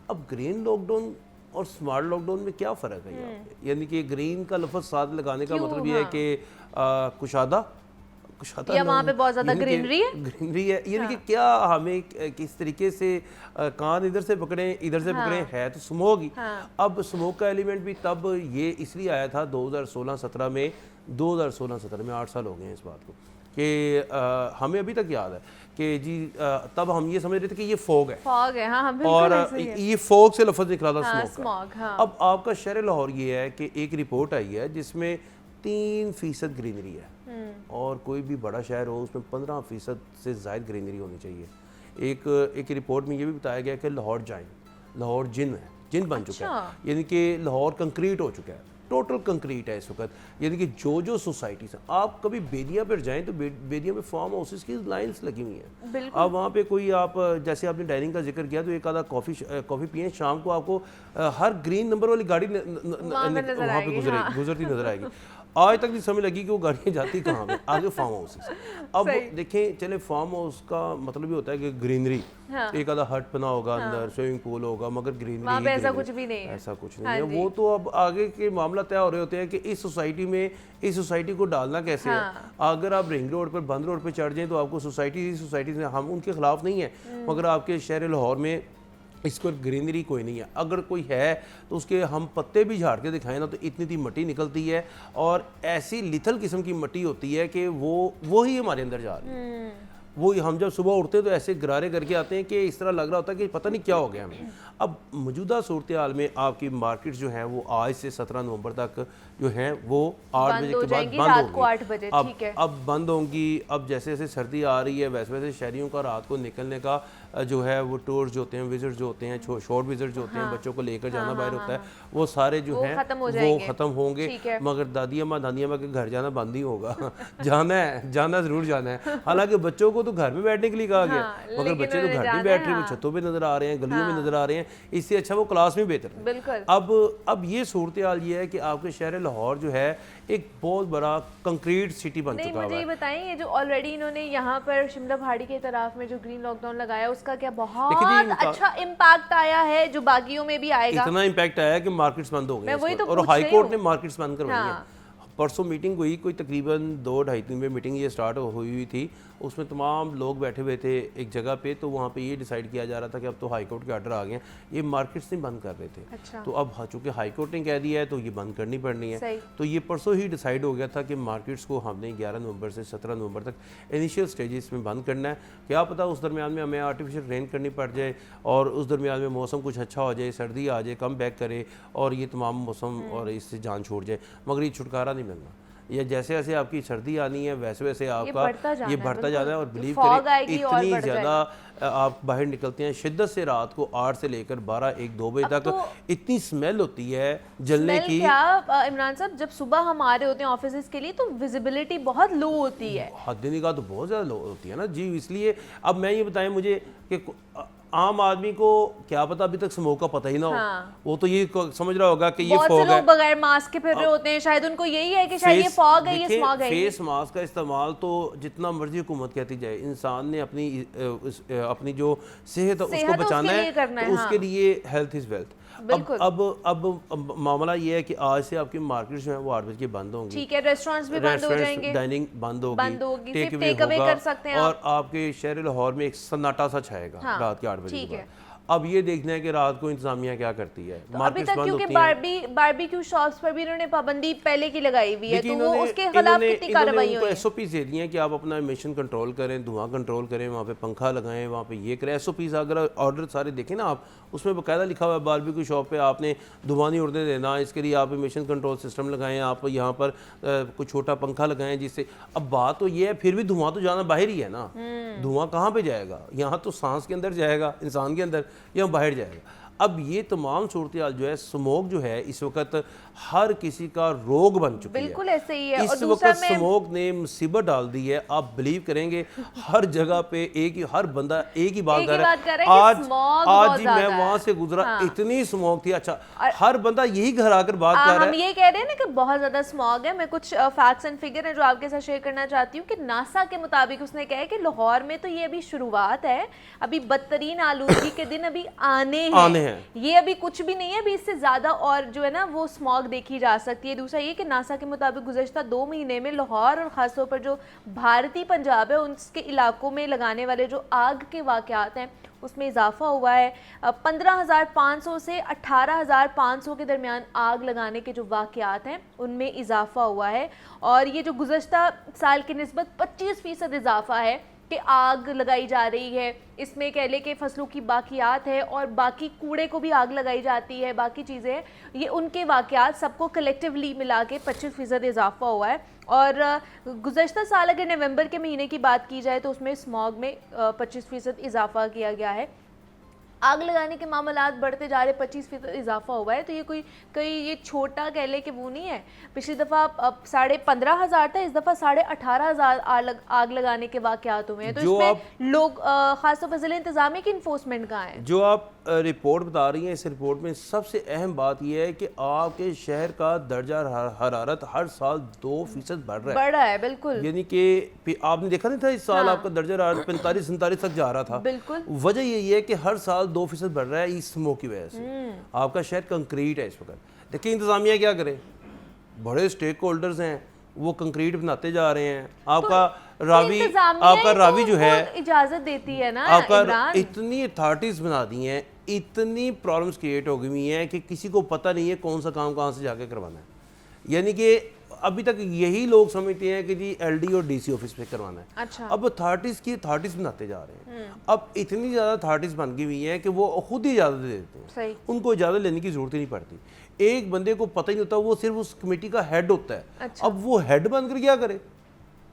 अब ग्रीन लॉकडाउन और स्मार्ट लॉकडाउन में क्या फ़र्क है यहाँ पे? यानी कि ग्रीन का लफ्ज़ साथ लगाने का मतलब ये है कि कुशादा या वहाँ पे बहुत ज़्यादा ग्रीनरी है, यानी कि क्या हमें किस तरीके से कान इधर से पकड़े इधर से पकड़े, है तो स्मोक ही। अब स्मोक का एलिमेंट भी तब ये इसलिए आया था 2016-17 में, 2016-17 में 8 साल हो गए हैं इस बात को, कि हमें अभी तक याद है कि जी तब हम ये समझ रहे थे कि ये फॉग है। और ये फॉग से लफ्ज़ निकला था स्मोक। अब आपका शहर लाहौर ये है कि एक रिपोर्ट आई है जिसमें 3% ग्रीनरी है, और कोई भी बड़ा शहर हो उसमें 15% से ज़ायद ग्रीनरी होनी चाहिए। एक रिपोर्ट में ये भी बताया गया कि लाहौर जिन बन चुका है, यानी कि लाहौर कंक्रीट हो चुका है, टोटल कंक्रीट है इस वक्त। यानी कि जो सोसाइटीज़ हैं, आप कभी बेदिया पर जाएं तो बेदिया में फार्म हाउसेस की लाइंस लगी हुई हैं। अब वहाँ पे कोई आप जैसे आपने डाइनिंग का जिक्र किया तो एक आधा कॉफ़ी पिए, शाम को आपको हर ग्रीन नंबर वाली गाड़ी वहाँ पे गुजरती नजर आएगी। आज तक नहीं समझ लगी कि वो गाड़ियाँ जाती कहाँ पे, आगे फार्म हाउसेस। अब देखें चले फार्म हाउस का मतलब ये होता है कि ग्रीनरी, एक आधा हट बना होगा, अंदर स्विमिंग पूल होगा, मगर ग्रीनरी ऐसा कुछ भी नहीं है। ऐसा कुछ नहीं है। वो तो अब आगे के मामला तय हो रहे होते हैं कि इस सोसाइटी में इस सोसाइटी को डालना कैसे है। अगर आप रिंग रोड पर बंद रोड पर चढ़ जाएं तो आपको सोसाइटी से हम उनके खिलाफ नहीं है, मगर आपके शहर लाहौर में इस पर ग्रीनरी कोई नहीं है। अगर कोई है तो उसके हम पत्ते भी झाड़ के दिखाएं ना तो इतनी मट्टी निकलती है, और ऐसी लिथल किस्म की मट्टी होती है कि वो ही हमारे अंदर जा रही है। वो हम जब सुबह उठते हैं तो ऐसे गरारे करके आते हैं कि इस तरह लग रहा होता है कि पता नहीं क्या हो गया हमें। अब मौजूदा सूरत हाल में आपकी मार्केट जो है वो आज से 17 नवंबर तक जो हैं वो 8 बजे के बाद बंद होंगी। अब बंद होंगी। अब जैसे जैसे सर्दी आ रही है वैसे वैसे शहरियों का रात को निकलने का जो है वो टूर्स जो होते हैं, विजिट जो होते हैं, शॉर्ट विजिट जो होते हैं, बच्चों को लेकर जाना बाहर होता है, वो सारे जो हैं वो ख़त्म होंगे। मगर दादी अम्मा के घर जाना बंद ही होगा। जाना ज़रूर जाना है। हालांकि बच्चों को तो घर में बैठने के लिए कहा गया, मगर बच्चे तो घर में बैठ रहे हैं, वो छतों पे नजर आ रहे हैं, गलियों में नजर आ रहे हैं। इससे अच्छा वो क्लास में बेहतर है। अब ये सूरत हाल ये है कि आपके शहर लाहौर जो है एक बहुत बड़ा कंक्रीट सिटी बन चुका है। मुझे ये बताएं, ये जो ऑलरेडी इन्होंने यहाँ पर शिमला पहाड़ी के तरफ में जो ग्रीन लॉकडाउन लगाया उसका क्या बहुत अच्छा इम्पैक्ट आया है जो बाकियों में भी आएगा? इतना इम्पैक्ट आया कि मार्केट्स बंद हो गई और हाई कोर्ट ने मार्केट्स बंद करवाई है। परसों मीटिंग हुई, कोई तकरीबन 2-2.5 में मीटिंग ये स्टार्ट हुई थी। उसमें तमाम लोग बैठे हुए थे एक जगह पे, तो वहाँ पे ये डिसाइड किया जा रहा था कि अब तो हाई कोर्ट के ऑर्डर आ गए हैं, ये मार्केट्स नहीं बंद कर रहे थे। तो अब चूँकि हाई कोर्ट ने कह दिया है तो ये बंद करनी पड़नी है। तो ये परसों ही डिसाइड हो गया था कि मार्केट्स को हमने 11 नवंबर से 17 नवंबर तक इनिशियल स्टेजेस में बंद करना है। क्या पता उस दरमियान में हमें आर्टिफिशियल रेन करनी पड़ जाए और उस दरमियान में मौसम कुछ अच्छा हो जाए, सर्दी आ जाए, कम बैक करे और ये तमाम मौसम और इससे जान छोड़ जाए, मगर ये छुटकारा नहीं मिलना। या जैसे जैसे आपकी सर्दी आनी है वैसे वैसे आपका ये बढ़ता जाना है। और बिलीव करें इतनी ज़्यादा आप बाहर निकलते हैं शिद्दत से, रात को 8 से लेकर 12-1-2 बजे तक तो इतनी स्मेल होती है जलने की। क्या इमरान साहब, जब सुबह हम आ रहे होते हैं ऑफिस के लिए तो विजिबिलिटी बहुत लो होती है, हद निगाह तो बहुत ज़्यादा लो होती है ना जी। इसलिए अब मैं ये बताएं मुझे कि आम आदमी को क्या पता, अभी तक स्मोक का पता ही ना हो, वो तो ये समझ रहा होगा कि ये फॉग है। लोग बगैर मास्क के फिर रहे होते हैं, शायद उनको यही है कि शायद ये फॉग है, ये स्मॉग है। फेस मास्क का इस्तेमाल तो जितना मर्जी हुकूमत कहती जाए, इंसान ने अपनी जो सेहत है उसको बचाना है, तो उसके लिए हेल्थ इज वेल्थ। अब मामला ये है कि आज से आपकी मार्केट जो है वो 8 बजे बंद होंगी। ठीक है, रेस्टोरेंट्स भी बंद हो जाएंगे, डाइनिंग बंद होगी, टेक अवे कर सकते हैं और आपके शहर लाहौर में एक सन्नाटा सा छाएगा रात के 8 बजे के बाद। अब ये देखना है कि रात को इंतजामिया क्या करती है। तो अभी तक क्योंकि बारबेक्यू शॉप्स पर भी इन्होंने पाबंदी पहले की लगाई हुई है, तो वो उसके खिलाफ कितनी कार्रवाई हुई है? एसओपी दे दी है कि आप अपना इमिशन कंट्रोल करें, धुआं कंट्रोल करें, वहाँ पे पंखा लगाएं, वहाँ पे ये करें। एसओपी अगर ऑर्डर सारे देखें ना आप, उसमें बाकायदा लिखा हुआ है बारबेक्यू शॉप पे आपने धुआं नहीं उड़ने देना, इसके लिए आप इमिशन कंट्रोल सिस्टम लगाएं, आप यहाँ पर कोई छोटा पंखा लगाएं जिससे। अब बात तो ये है, फिर भी धुआं तो जाना बाहर ही है ना, धुआं कहाँ पे जाएगा? यहाँ तो सांस के अंदर जाएगा, इंसान के अंदर, या बाहर जाएगा। अब ये तमाम सूरत हाल जो है, स्मोक जो है इस वक्त हर किसी का रोग बन चुकी है। बिल्कुल ऐसे ही है। इस वक्त स्मोक ने मुसीबत डाल दी है। आप बिलीव करेंगे हर जगह पे हर बंदा एक ही बात कर रहा है। आज ही मैं वहां से गुजरा, इतनी स्मोक थी। अच्छा, हर बंदा यही घर आकर बात कर रहा है। हम ये कह रहे हैं ना कि बहुत ज्यादा स्मॉग है। मैं कुछ फैक्ट्स एंड फिगर है जो आपके साथ शेयर करना चाहती हूँ कि नासा के मुताबिक उसने कहा है कि लाहौर में तो ये अभी शुरुआत है, अभी बदतरीन आलूदगी के दिन अभी आने हैं। ये अभी कुछ भी नहीं है, अभी इससे ज्यादा और जो है ना वो स्मॉग देखी जा सकती है। दूसरा ये कि नासा के मुताबिक गुज़श्ता 2 महीने में लाहौर और खासतौर पर जो भारतीय पंजाब है उसके इलाकों में लगाने वाले जो आग के वाक़यात हैं उसमें इजाफा हुआ है। 15,500 से 18,500 के दरमियान आग लगाने के जो वाक़यात हैं उनमें इजाफा हुआ है। और ये जो गुज़श्ता साल की निस्बत 25% इजाफा है कि आग लगाई जा रही है। इसमें कह ले कि फसलों की बाकियात है और बाकी कूड़े को भी आग लगाई जाती है, बाकी चीज़ें, ये उनके वाक़यात सबको कलेक्टिवली मिला के 25% इजाफा हुआ है। और गुज़श्ता साल अगर नवंबर के महीने की बात की जाए तो उसमें स्मॉग में 25% इजाफा किया गया है। आग लगाने के मामलात बढ़ते जा रहे, 25% इजाफा हुआ है। तो ये कोई ये छोटा कह ले कि वो नहीं है। पिछली दफ़ा 15,500 था, इस दफ़ा 18,500 आग लगाने के वाक़यात हुए हैं। तो इसमें लोग खासतौर पर ज़िले इंतज़ामिया की इन्फोर्समेंट कहाँ है? जो आप रिपोर्ट बता रही हैं, इस रिपोर्ट में सबसे अहम बात यह है कि आपके शहर का दर्जा हरारत हर साल 2% बढ़ रहा है। बिल्कुल, यानी कि आपने देखा नहीं था इस साल आपका दर्जा हरारत 45-47 तक जा रहा था। बिल्कुल, वजह यही है कि हर साल 2% बढ़ रहा है इस स्मोक की वजह से। आपका शहर कंक्रीट है इस वक्त। देखिए इंतजामिया क्या करे, बड़े स्टेक होल्डर्स हैं, वो कंक्रीट बनाते जा रहे हैं। आपका रावी जो है इजाजत देती है ना, आपका इतनी अथॉरिटीज बना दी हैं, इतनी प्रॉब्लम्स क्रिएट हो गई हैं कि किसी को पता नहीं है कौन सा काम कहाँ से जाके करवाना है। यानी कि अभी तक यही लोग समझते हैं कि जी एलडी और डीसी ऑफिस पे करवाना है। अच्छा। अब अथॉरिटीज बनाते जा रहे हैं। अब इतनी ज़्यादा अथॉरिटीज बन गई हुई हैं कि वो खुद ही इजाज़त दे देते हैं। सही। उनको इजाज़त लेने की ज़रूरत ही नहीं पड़ती। एक बंदे को पता ही नहीं होता, वो सिर्फ उस कमेटी का हेड होता है। अच्छा। अब वो हेड बनकर क्या करे?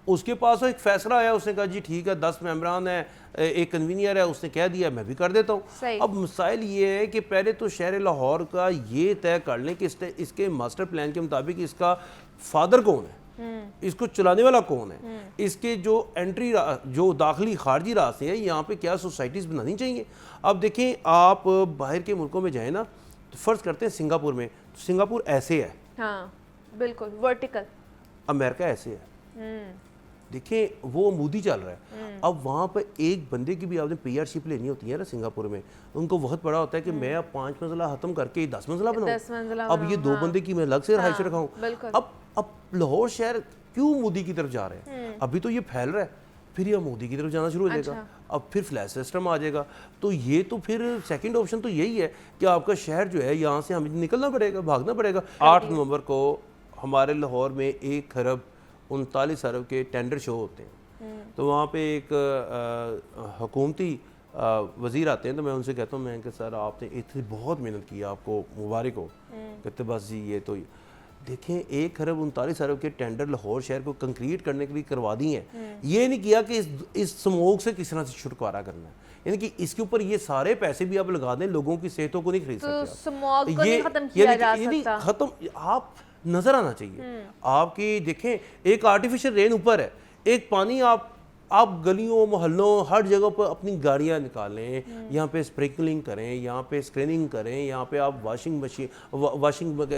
उसके पास एक फैसला आया, उसने कहा जी ठीक है 10 मेंबरान है, एक कन्वीनियर है, उसने कह दिया मैं भी कर देता हूँ। अब मसाइल ये है कि पहले तो शहर लाहौर का ये तय कर लें कि इसके मास्टर प्लान के मुताबिक इसका फादर कौन है, इसको चलाने वाला कौन है, इसके जो एंट्री जो दाखिली खारजी रास्ते हैं यहाँ पे क्या सोसाइटीज़ बनानी चाहिए। अब देखें आप बाहर के मुल्कों में जाएँ ना, तो फ़र्ज़ करते हैं सिंगापुर में, तो सिंगापुर ऐसे है। हाँ बिल्कुल वर्टिकल। अमेरिका ऐसे है। देखिए वो मोदी चल रहा है। अब वहाँ पर एक बंदे की भी आपने पीआरशिप लेनी होती है ना सिंगापुर में, उनको बहुत बड़ा होता है कि मैं अब 5 मंजिला खत्म करके 10 मंजिला बनाऊं, अब ये 2 बंदे की मैं अलग से रहायश रखाऊं। अब लाहौर शहर क्यों मोदी की तरफ जा रहे हैं? अभी तो ये फैल रहा है, फिर ये मोदी की तरफ जाना शुरू हो जाएगा। अब फिर फ्लैश सिस्टम आ जाएगा। तो ये तो फिर सेकंड ऑप्शन तो यही है कि आपका शहर जो है यहाँ से हमें निकलना पड़ेगा, भागना पड़ेगा। 8 नवंबर को हमारे लाहौर में 1 खरब 39 अरब के टेंडर शो होते हैं। तो वहाँ पे एक हुकूमती वज़ीर आते हैं, तो मैं उनसे कहता हूँ, मैं कि सर आपने इतनी बहुत मेहनत की, आपको मुबारक हो। कहते बस जी ये तो देखें 1 खरब 39 अरब के टेंडर लाहौर शहर को कंक्रीट करने के लिए करवा दी हैं। ये नहीं किया कि इस स्मोक से किस तरह से छुटकारा करना है, यानी कि इसके ऊपर ये सारे पैसे भी आप लगा दें, लोगों की सेहतों को नहीं खरीद सकते। ये खत्म आप नजर आना चाहिए। आपकी देखें एक आर्टिफिशियल रेन ऊपर है, एक पानी आप गलियों मोहल्लों हर जगह पर अपनी गाड़ियां निकालें, यहाँ पे स्प्रिंकलिंग करें, यहाँ पे स्क्रीनिंग करें, यहाँ पे आप वाशिंग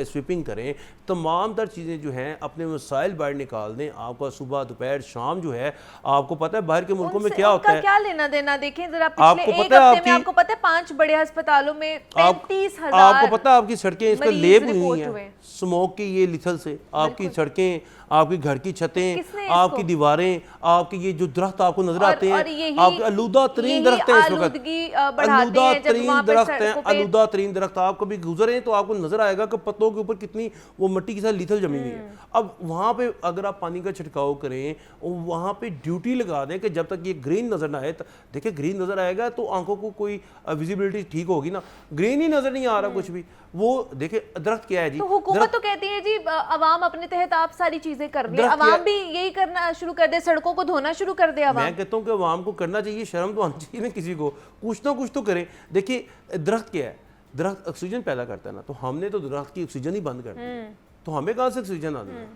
स्वीपिंग करें, तमाम तर चीज़ें जो हैं अपने मसाइल बाहर निकाल दें। आपका सुबह दोपहर शाम जो है, आपको पता है बाहर के मुल्कों में क्या होता है, क्या लेना देना। देखें जरा पिछले एक हफ्ते में आपको पता है 5 बड़े अस्पतालों में आप 35,000 आपको पता है आपकी सड़कें इसका मरीज लेप हुई रिपोर्ट हैं हुए। स्मोक की, ये लिथल से आपकी सड़कें, आपकी घर की छतें, किसने आपकी इसको? दीवारें, आपके ये जो दरख्त आपको नजर आते और हैं, यही- आपके आलूदा तरीन यही दरख्त हैं इस वक्त, आलूदगी बढ़ाते आलूदा हैं जब तरीन वहाँ पर दरख्त हैं, सड़कों पे- आलूदा तरीन दरख्त। आप कभी गुजरे तो आपको नजर आएगा कि पत्तों के ऊपर कितनी वो मिट्टी के साथ लिथल जमी हुई है। अब वहाँ पे अगर आप पानी का छिड़काव करें, वहाँ पे ड्यूटी लगा दें कि जब तक ये ग्रीन नजर ना आए, देखिए ग्रीन नजर आएगा तो आंखों को कोई विजिबिलिटी ठीक होगी ना, ग्रीन ही नजर नहीं आ रहा कुछ भी। वो देखिए दरख्त क्या है जी, तो हुकूमत तो कहती है जी अवाम अपने तहत आप सारी चीजें कर रही है, दरख्त अवाम क्या- भी यही करना शुरू कर दे, सड़कों को धोना शुरू कर दे अवाम। मैं कहता हूँ कि आवाम को करना चाहिए, शर्म तो आनी चाहिए ना किसी को, कुछ ना कुछ तो करें। देखिए दरख्त क्या है, दरख्त ऑक्सीजन पैदा करता है ना, तो हमने तो दरख्त की ऑक्सीजन ही बंद कर दी, तो हमें कहाँ से ऑक्सीजन आनी है?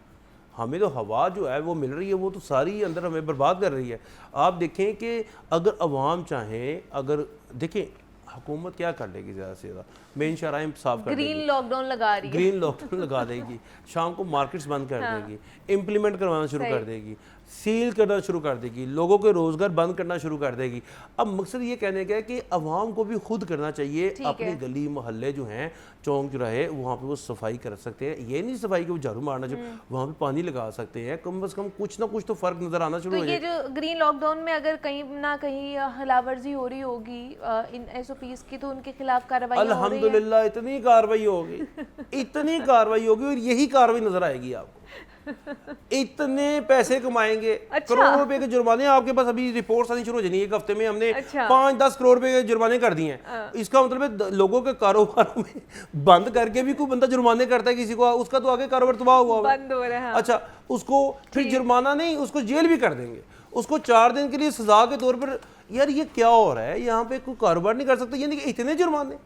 हमें तो हवा जो है वो मिल रही है, वो तो सारी अंदर हमें बर्बाद कर रही है। आप देखें कि अगर अवाम चाहें, अगर देखें हुकूमत क्या कर लेगी, ज़्यादा से ज़्यादा मेन शराइन साफ कर ग्रीन देगी, लॉकडाउन लगा रही है। ग्रीन लॉकडाउन लगा देगी, शाम को मार्केट्स बंद कर देगी, इम्प्लीमेंट करवाना शुरू कर देगी, सील करना शुरू कर देगी, लोगों के रोजगार बंद करना शुरू कर देगी। अब मकसद ये कहने का है कि अवाम को भी खुद करना चाहिए, अपने गली मोहल्ले जो हैं, चौंक चौराहे, वहाँ पे वो सफाई कर सकते हैं। ये नहीं सफाई के वो झाड़ू मारना चाहिए, वहाँ पे पानी लगा सकते हैं, कम से कम कुछ ना कुछ तो फर्क नजर आना शुरू तो हो ये जाए। जो ग्रीन लॉकडाउन में अगर कहीं ना कहीं खिलाफवर्जी हो रही होगी इन SOPs की, तो उनके खिलाफ कार्रवाई हो रही है। अल्हम्दुलिल्लाह इतनी कार्रवाई होगी, इतनी कार्रवाई होगी, और यही कार्रवाई नजर आएगी आपको। इतने पैसे कमाएंगे, करोड़ों रुपए के जुर्माने आपके पास अभी रिपोर्ट्स आनी शुरू हो जानी है। एक हफ्ते में हमने 5-10 करोड़ रुपए के जुर्माने कर दिए हैं। इसका मतलब है लोगों के कारोबार में बंद करके भी कोई बंदा जुर्माने करता है किसी को, उसका तो आगे कारोबार तबाह हुआ हुआ है। बंद हो रहा है। अच्छा, उसको फिर जुर्माना नहीं, उसको जेल भी कर देंगे, उसको 4 दिन के लिए सजा के तौर पर। यार ये क्या हो रहा है, यहाँ पे कोई कारोबार नहीं कर सकता, यानी कि इतने जुर्माने,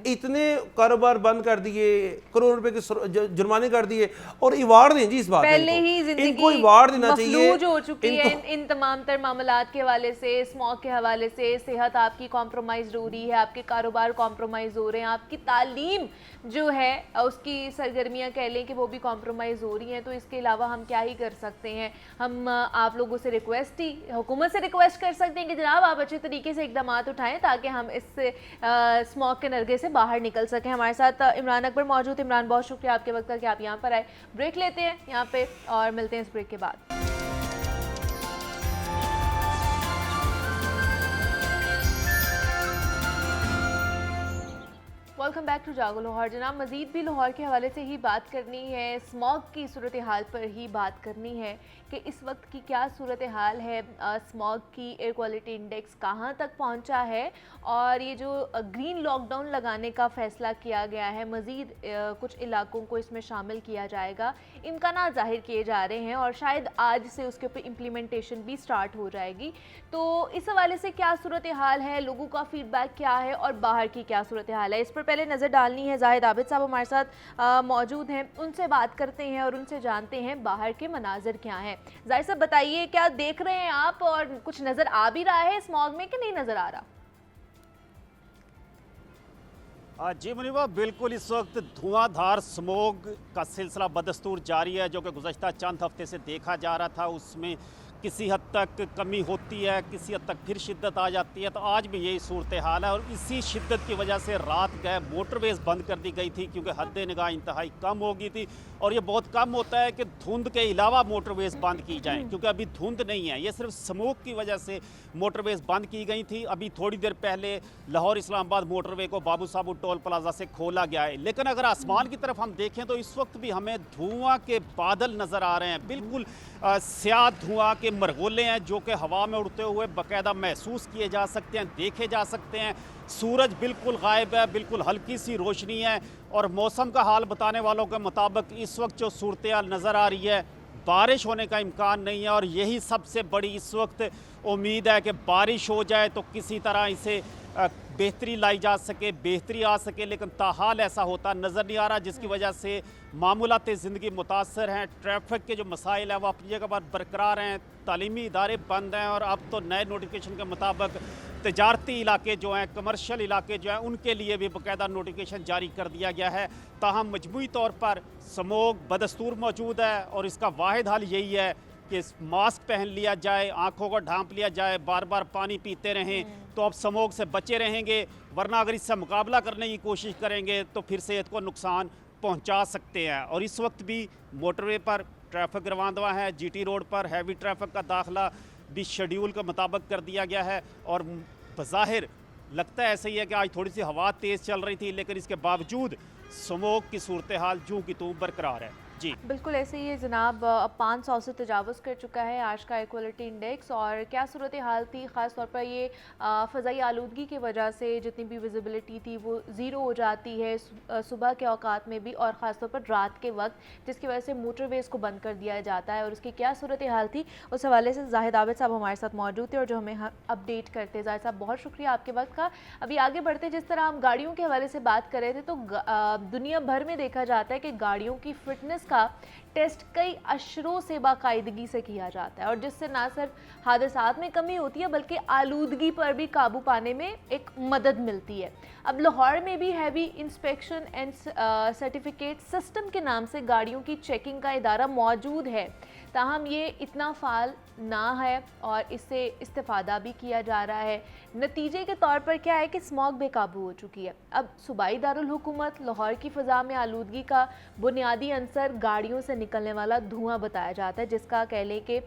इतने कारोबार बंद कर दिए, करोड़ रुपए के जुर्माने कर दिए, और इवार्ड दें जी इस बात पहले ही जिंदगी इनको इवार्ड देना चाहिए। मफलूज हो चुकी है इन तमाम तर मामलात के हवाले से, स्मोक के हवाले से, सेहत आपकी कॉम्प्रोमाइज हो रही है, आपके कारोबार कॉम्प्रोमाइज हो रहे हैं, आपकी तालीम जो है उसकी सरगर्मियां कह लें कि वो भी कॉम्प्रोमाइज हो रही हैं। तो इसके अलावा हम क्या ही कर सकते हैं? हम आप लोगों से रिक्वेस्ट ही, हुकूमत से रिक्वेस्ट कर सकते हैं कि जनाब आप अच्छे तरीके से इकदाम उठाएं ताकि हम इस स्मोक के नरगे से बाहर निकल सकें। हमारे साथ इमरान अकबर मौजूद है। इमरान, बहुत शुक्रिया आपके वक्त का कि आप यहाँ पर आए। ब्रेक लेते हैं यहाँ पे और मिलते हैं इस ब्रेक के बाद। वेलकम बैक टू जागो लाहौर। जनाब, मज़ीद भी लाहौर के हवाले से ही बात करनी है, स्मॉग की सूरत हाल पर ही बात करनी है कि इस वक्त की क्या सूरत हाल है, स्मॉग की एयर क्वालिटी इंडेक्स कहाँ तक पहुँचा है, और ये जो ग्रीन लॉकडाउन लगाने का फ़ैसला किया गया है, मज़ीद कुछ इलाकों को इसमें शामिल किया जाएगा, इम्कानात ज़ाहिर किए जा रहे हैं और शायद आज से उसके ऊपर इम्प्लीमेंटेशन भी स्टार्ट हो जाएगी। तो इस हवाले से क्या सूरत हाल है, लोगों का फ़ीडबैक क्या है और बाहर की क्या सूरत हाल है, इस पर पहले नज़र डालनी है। जाहिद आबिद साहब हमारे साथ मौजूद हैं, उनसे बात करते हैं और उनसे जानते हैं बाहर के मनाजर क्या हैं। जाहिद साहब बताइए, क्या देख रहे हैं आप और कुछ नज़र आ भी रहा है स्मॉग में कि नहीं नज़र आ रहा? जी मुनीबा, बिल्कुल इस वक्त धुआंधार स्मोग का सिलसिला बदस्तूर जारी है, जो कि गुज़श्ता चंद हफ्ते से देखा जा रहा था। उसमें किसी हद तक कमी होती है, किसी हद तक फिर शिद्दत आ जाती है, तो आज भी यही सूरत हाल है। और इसी शिद्दत की वजह से रात गए मोटरवेज़ बंद कर दी गई थी, क्योंकि हद निगाह इंतहाई कम हो गई थी। और ये बहुत कम होता है कि धुंध के अलावा मोटरवेज़ बंद की जाएँ, क्योंकि अभी धुंध नहीं है, ये सिर्फ स्मोक की वजह से मोटरवेज़ बंद की गई थी। अभी थोड़ी देर पहले लाहौर इस्लामाबाद मोटरवे को बाबू साबू टोल प्लाजा से खोला गया है। लेकिन अगर आसमान की तरफ हम देखें तो इस वक्त भी हमें धुआं के बादल नज़र आ रहे हैं, बिल्कुल स्याह धुआं के मरगोले हैं, जो कि हवा में उड़ते हुए बाकायदा महसूस किए जा सकते हैं, देखे जा सकते हैं। सूरज बिल्कुल गायब है, बिल्कुल हल्की सी रोशनी है। और मौसम का हाल बताने वालों के मुताबिक इस वक्त जो सूरत हाल नज़र आ रही है, बारिश होने का इम्कान नहीं है। और यही सबसे बड़ी इस वक्त उम्मीद है कि बारिश हो जाए तो किसी तरह इसे बेहतरी लाई जा सके, बेहतरी आ सके, लेकिन ताहाल ऐसा होता नज़र नहीं आ रहा, जिसकी वजह से मामूलात ज़िंदगी मुतासर हैं। ट्रैफिक के जो मसाइल हैं वो अपनी जगह पर बरकरार हैं, तालीमी इदारे बंद हैं, और अब तो नए नोटिफिकेशन के मुताबिक तजारती इलाके जो हैं, कमर्शियल इलाके जो हैं, उनके लिए भी बाकायदा नोटिफिकेशन जारी कर दिया गया है। ताहम मजमूई तौर पर स्मोग बदस्तूर मौजूद है, और इसका वाहिद हल यही है कि मास्क पहन लिया जाए, आंखों को ढांप लिया जाए, बार बार पानी पीते रहें, तो अब स्मोग से बचे रहेंगे। वरना अगर इससे मुकाबला करने की कोशिश करेंगे तो फिर सेहत को नुकसान पहुंचा सकते हैं। और इस वक्त भी मोटरवे पर ट्रैफिक रवानदवा है। जीटी रोड पर हैवी ट्रैफिक का दाखिला भी शेड्यूल के मुताबिक कर दिया गया है और बज़ाहिर लगता है ऐसा ही है कि आज थोड़ी सी हवा तेज़ चल रही थी, लेकिन इसके बावजूद स्मोक की सूरत हाल जूं की तूं बरकरार है। जी बिल्कुल ऐसे ही है जनाब। अब 500 से तजावज़ कर चुका है आज का एयर क्वालिटी इंडेक्स। और क्या सूरत हाल थी, ख़ास तौर पर ये फ़ज़ाई आलूदगी की वजह से जितनी भी विजिबिलिटी थी वो ज़ीरो हो जाती है सुबह के औकात में भी, और ख़ास तौर पर रात के वक्त, जिसकी वजह से मोटरवेज़ को बंद कर दिया जाता है। और उसकी क्या सूरत हाल थी उस हवाले से जाहिद आबिद साहब हमारे साथ मौजूद थे और जो हमें अपडेट करते। जाहिद साहब बहुत शुक्रिया आपके वक्त का। अभी आगे बढ़ते, जिस तरह हम गाड़ियों के हवाले से बात कर रहे थे, तो दुनिया भर में देखा जाता है कि गाड़ियों की फ़िटनेस का टेस्ट कई अशरों से बाकायदगी से किया जाता है, और जिससे ना सिर्फ हादसात में कमी होती है बल्कि आलूदगी पर भी काबू पाने में एक मदद मिलती है। अब लाहौर में भी heavy inspection and certificate system के नाम से गाड़ियों की चेकिंग का इदारा मौजूद है, ताहम ये इतना फ़ाल ना है और इससे इस्तेफ़ादा भी किया जा रहा है। नतीजे के तौर पर क्या है कि स्मॉग बेकाबू हो चुकी है। अब सूबाई दारुल हुकूमत लाहौर की फ़ज़ा में आलूदगी का बुनियादी अंसर गाड़ियों से निकलने वाला धुआं बताया जाता है, जिसका कह लें कि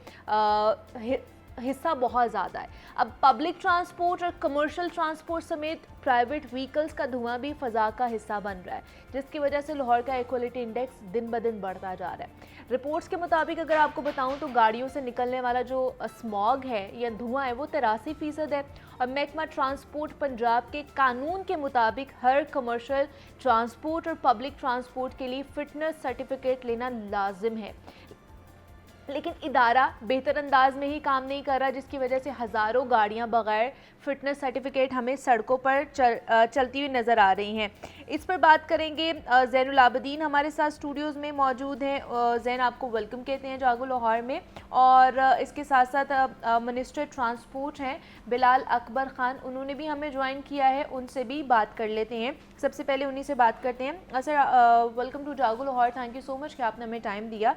हिस्सा बहुत ज़्यादा है। अब पब्लिक ट्रांसपोर्ट और कमर्शियल ट्रांसपोर्ट समेत प्राइवेट व्हीकल्स का धुआं भी फ़ज़ा का हिस्सा बन रहा है, जिसकी वजह से लाहौर का एयर क्वालिटी इंडेक्स दिन ब दिन बढ़ता जा रहा है। रिपोर्ट्स के मुताबिक अगर आपको बताऊं तो गाड़ियों से निकलने वाला जो स्मॉग है या धुआं है वो 83% है। और महकमा ट्रांसपोर्ट पंजाब के कानून के मुताबिक हर कमर्शियल ट्रांसपोर्ट और पब्लिक ट्रांसपोर्ट के लिए फ़िटनेस सर्टिफिकेट लेना लाजिम है, लेकिन इदारा बेहतर अंदाज में ही काम नहीं कर रहा, जिसकी वजह से हज़ारों गाड़ियां बगैर फ़िटनेस सर्टिफिकेट हमें सड़कों पर चलती हुई नज़र आ रही हैं। इस पर बात करेंगे। ज़ैनुल आबिदीन हमारे साथ स्टूडियोज़ में मौजूद हैं। ज़ैन, आपको वेलकम कहते हैं जागो लाहौर में। और इसके साथ साथ मिनिस्टर ट्रांसपोर्ट हैं बिलाल अकबर ख़ान, उन्होंने भी हमें ज्वाइन किया है, उनसे भी बात कर लेते हैं। सबसे पहले उन्हीं से बात करते हैं। सर, वेलकम टू जागो Lahore, thank you so much कि आपने हमें टाइम दिया।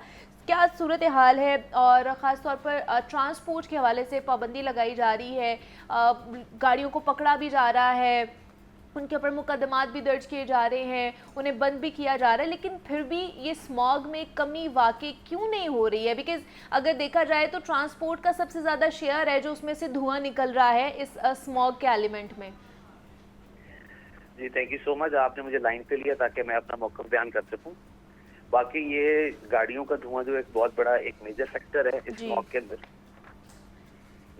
क्या सूरत हाल है और ख़ास तौर पर ट्रांसपोर्ट के हवाले से पाबंदी लगाई जा रही है, गाड़ियों को पकड़ा भी जा रहा है, उनके ऊपर मुकदमात भी दर्ज किए जा रहे हैं, उन्हें बंद भी किया जा रहा है, लेकिन फिर भी ये स्मॉग में कमी वाकई क्यों नहीं हो रही है? बिकॉज़ अगर देखा जाए तो ट्रांसपोर्ट का सबसे ज़्यादा शेयर है जो उसमें से धुआं निकल रहा है इस स्मॉग के एलिमेंट में। जी थैंक यू सो मच, आपने मुझे लाइन पे लिया ताकि मैं अपना मौक़िफ़ बयान कर सकूं। बाकी ये गाड़ियों का धुआं जो एक बहुत बड़ा एक मेजर फैक्टर है इस स्मॉग के अंदर,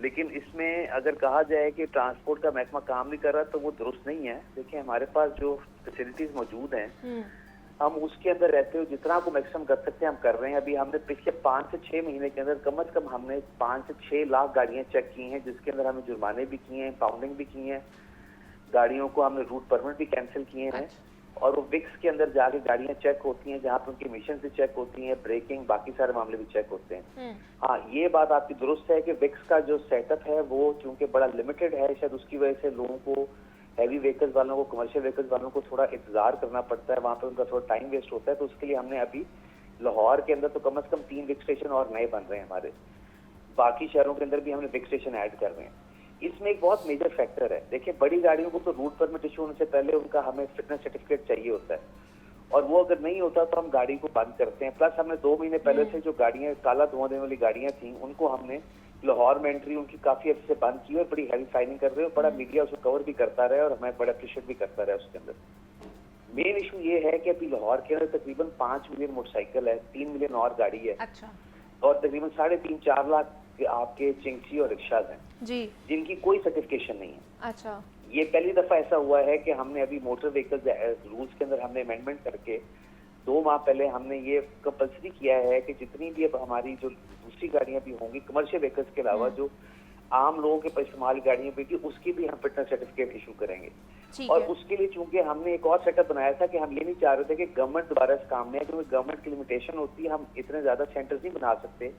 लेकिन इसमें अगर कहा जाए कि ट्रांसपोर्ट का महकमा काम नहीं कर रहा तो वो दुरुस्त नहीं है। देखिए, हमारे पास जो फैसिलिटीज मौजूद हैं हम उसके अंदर रहते हुए जितना को मैक्सिमम कर सकते हैं हम कर रहे हैं। अभी हमने पिछले 5 से 6 महीने के अंदर कम से कम हमने 5 से 6 लाख गाड़ियां चेक की हैं, जिसके अंदर हमें जुर्माने भी किए हैं, पाउंडिंग भी की है, गाड़ियों को हमने रूट परमिट भी कैंसिल किए हैं। और वो विक्स के अंदर जाके गाड़ियां चेक होती हैं जहाँ पर उनकी मिशन भी चेक होती हैं, ब्रेकिंग, बाकी सारे मामले भी चेक होते हैं। हाँ, ये बात आपकी दुरुस्त है कि विक्स का जो सेटअप है वो चूंकि बड़ा लिमिटेड है, शायद उसकी वजह से लोगों को, हैवी व्हीकल्स वालों को, कमर्शियल व्हीकल्स वालों को थोड़ा इंतजार करना पड़ता है, वहाँ पर उनका थोड़ा टाइम वेस्ट होता है। तो उसके लिए हमने अभी लाहौर के अंदर तो कम से कम 3 विक स्टेशन और नए बन रहे हैं हमारे, बाकी शहरों के अंदर भी हमने विक स्टेशन ऐड कर रहे हैं। इसमें एक बहुत मेजर फैक्टर है। देखिए, बड़ी गाड़ियों को तो रूट परमिट इशू होने से पहले उनका हमें फिटनेस सर्टिफिकेट चाहिए होता है, और वो अगर नहीं होता तो हम गाड़ी को बंद करते हैं। प्लस हमने 2 महीने पहले से जो गाड़ियां काला धुआं देने वाली गाड़ियां थी उनको हमने लाहौर में एंट्री उनकी काफी अच्छे से बंद की और बड़ी हैवी फाइनिंग कर रहे हो, बड़ा मीडिया उसको कवर भी करता रहा और हमें बड़ा अप्रिशिएट भी करता रहा उसके अंदर। मेन इशू ये है कि अभी लाहौर के अंदर तकरीबन 5 मिलियन मोटरसाइकिल है, 3 मिलियन और गाड़ी है। अच्छा। और तकरीबन 3.5-4 लाख आपके चिंगसी और रिक्शाज हैं जी, जिनकी कोई सर्टिफिकेशन नहीं है। अच्छा। ये पहली दफा ऐसा हुआ है कि हमने अभी मोटर व्हीकल्स रूल्स के अंदर हमने अमेंडमेंट करके 2 माह पहले हमने ये कंपल्सरी किया है कि जितनी भी अब हमारी जो दूसरी गाड़ियां भी होंगी कमर्शियल व्हीकल्स के अलावा जो आम लोगों के इस्तेमाल गाड़ियां भी थी उसकी भी हम फिटनेस सर्टिफिकेट इशू करेंगे। और उसके लिए चूंकि हमने एक और सेटअप बनाया था कि हम ये नहीं चाह रहे थे कि गवर्नमेंट दोबारा इस काम में, क्योंकि गवर्नमेंट की लिमिटेशन होती है, हम इतने ज्यादा सेंटर्स नहीं बना सकते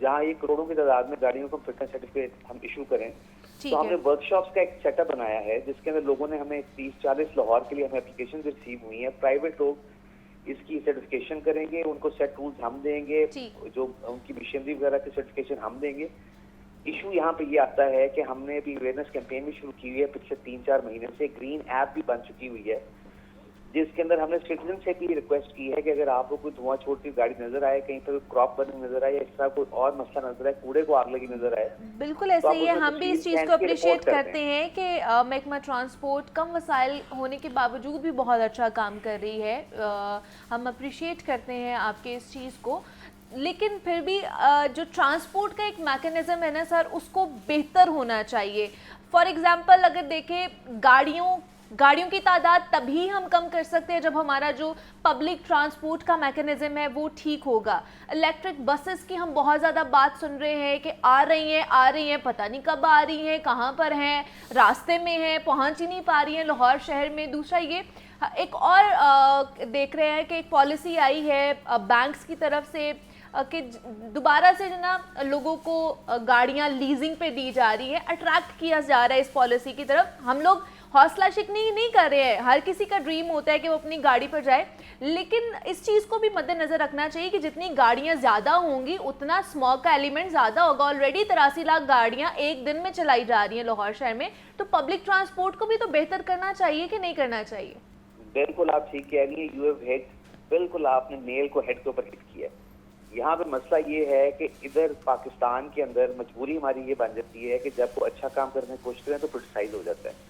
जहाँ ये करोड़ों की तादाद में गाड़ियों को फिटनेस सर्टिफिकेट हम इशू करें। तो हमने वर्कशॉप्स का एक सेटअप बनाया है जिसके अंदर लोगों ने हमें 30-40 लाहौर के लिए हमें एप्लीकेशन रिसीव हुई है। प्राइवेट लोग इसकी सर्टिफिकेशन करेंगे, उनको सेट टूल्स हम देंगे, जो उनकी मशीनरी वगैरह की सर्टिफिकेशन हम देंगे। इशू यहाँ पे ये आता है कि हमने अभी अवेयरनेस कैंपेन भी शुरू की हुई है पिछले 3-4 महीने से। ग्रीन ऐप भी बन चुकी हुई है, जिसके अंदर हमने सिटीजन से भी रिक्वेस्ट की है कि अगर आपको कोई धुआं छोड़ती हुई गाड़ी नजर आए, कहीं पर क्रॉप बर्निंग नजर आए, या इस तरह कोई और मसला नजर आए, कूड़े को आग लगी नजर आए, बिल्कुल ऐसा ही है। हम भी इस चीज़ को अप्रिशिएट करते हैं। हैं कि महकमा ट्रांसपोर्ट कम वसाइल होने के बावजूद भी बहुत अच्छा काम कर रही है। हम अप्रिशिएट करते हैं आपके इस चीज़ को, लेकिन फिर भी जो ट्रांसपोर्ट का एक मैकेनिज़्म है ना सर, उसको बेहतर होना चाहिए। फॉर एग्जांपल अगर देखें, गाड़ियों की तादाद तभी हम कम कर सकते हैं जब हमारा जो पब्लिक ट्रांसपोर्ट का मैकेनिज़्म है वो ठीक होगा। इलेक्ट्रिक बसेस की हम बहुत ज़्यादा बात सुन रहे हैं कि आ रही हैं, पता नहीं कब आ रही हैं, कहाँ पर हैं, रास्ते में हैं, पहुँच ही नहीं पा रही हैं लाहौर शहर में। दूसरा ये एक और देख रहे हैं कि एक पॉलिसी आई है बैंक्स की तरफ से कि दोबारा से जो ना लोगों को गाड़ियाँ लीजिंग पे दी जा रही है, अट्रैक्ट किया जा रहा है इस पॉलिसी की तरफ। हम लोग हौसला शिकनी नहीं कर रहे हैं, हर किसी का ड्रीम होता है कि वो अपनी गाड़ी पर जाए, लेकिन इस चीज़ को भी मद्देनज़र रखना चाहिए कि जितनी गाड़ियाँ ज़्यादा होंगी उतना स्मॉग का एलिमेंट ज़्यादा होगा। ऑलरेडी 83 लाख गाड़ियाँ एक दिन में चलाई जा रही हैं लाहौर शहर में, तो पब्लिक ट्रांसपोर्ट को भी तो बेहतर करना चाहिए कि नहीं करना चाहिए? बिल्कुल आप ठीक कह रही हैं, यू हैव हिट, बिल्कुल आपने नेल को हेड के ऊपर हिट किया। यहाँ पे मसला ये है कि इधर पाकिस्तान के अंदर मजबूरी हमारी ये बन जाती है कि जब वो अच्छा काम करने की कोशिश करें तो क्रिटिसाइज हो जाता है।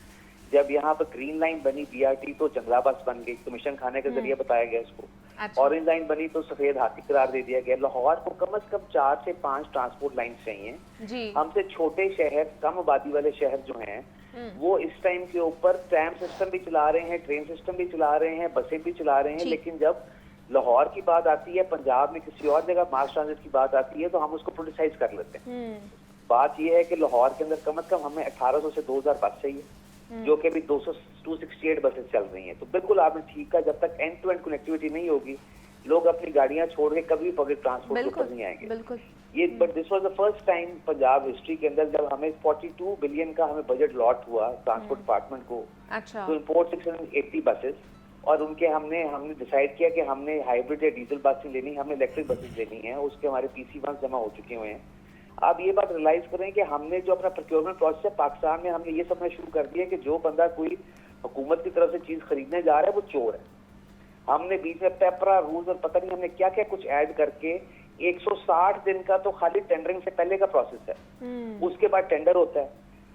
जब यहाँ पर ग्रीन लाइन बनी BRT तो जंगला बस बन गई, तो मिशन खाने का जरिए बताया गया इसको। अच्छा। ऑरेंज लाइन बनी तो सफेद हाथी करार दे दिया गया। लाहौर को कम से कम 4 से 5 ट्रांसपोर्ट लाइन चाहिए जी। हमसे छोटे शहर, कम आबादी वाले शहर जो हैं वो इस टाइम के ऊपर ट्रैम सिस्टम भी चला रहे हैं, ट्रेन सिस्टम भी चला रहे हैं, बसें भी चला रहे हैं, लेकिन जब लाहौर की बात आती है, पंजाब में किसी और जगह मास ट्रांजिट की बात आती है तो हम उसको क्रिटिसाइज कर लेते हैं। बात यह है कि लाहौर के अंदर कम से कम हमें 1800 से 2000 बस चाहिए, जो कि अभी 268 बसेस चल रही हैं। तो बिल्कुल आपने ठीक कहा, जब तक एंड टू एंड कनेक्टिविटी नहीं होगी लोग अपनी गाड़ियां छोड़ के कभी पब्लिक ट्रांसपोर्ट के ऊपर नहीं आएंगे। बिल्कुल ये but this was the first time Punjab history के अंदर जब हमें 42 बिलियन का हमें बजट लॉट हुआ ट्रांसपोर्ट डिपार्टमेंट को अच्छा टू इंपोर्ट 680 बसेस, और उनके हमने डिसाइड किया कि हमने हाइब्रिड या डीजल बस नहीं लेनी, हमने इलेक्ट्रिक बसेस लेनी है। उसके हमारे PC1 जमा हो चुके हुए हैं। आप ये बात रियलाइज करें कि हमने जो अपना प्रोक्योरमेंट प्रोसेस है पाकिस्तान में, हमने ये समझना शुरू कर दिया कि जो बंदा कोई हुकूमत की तरफ से चीज खरीदने जा रहा है वो चोर है। हमने बीच में पेपरा रूल्स और पता नहीं हमने क्या क्या कुछ ऐड करके 160 दिन का तो खाली टेंडरिंग से पहले का प्रोसेस है। उसके बाद टेंडर होता है,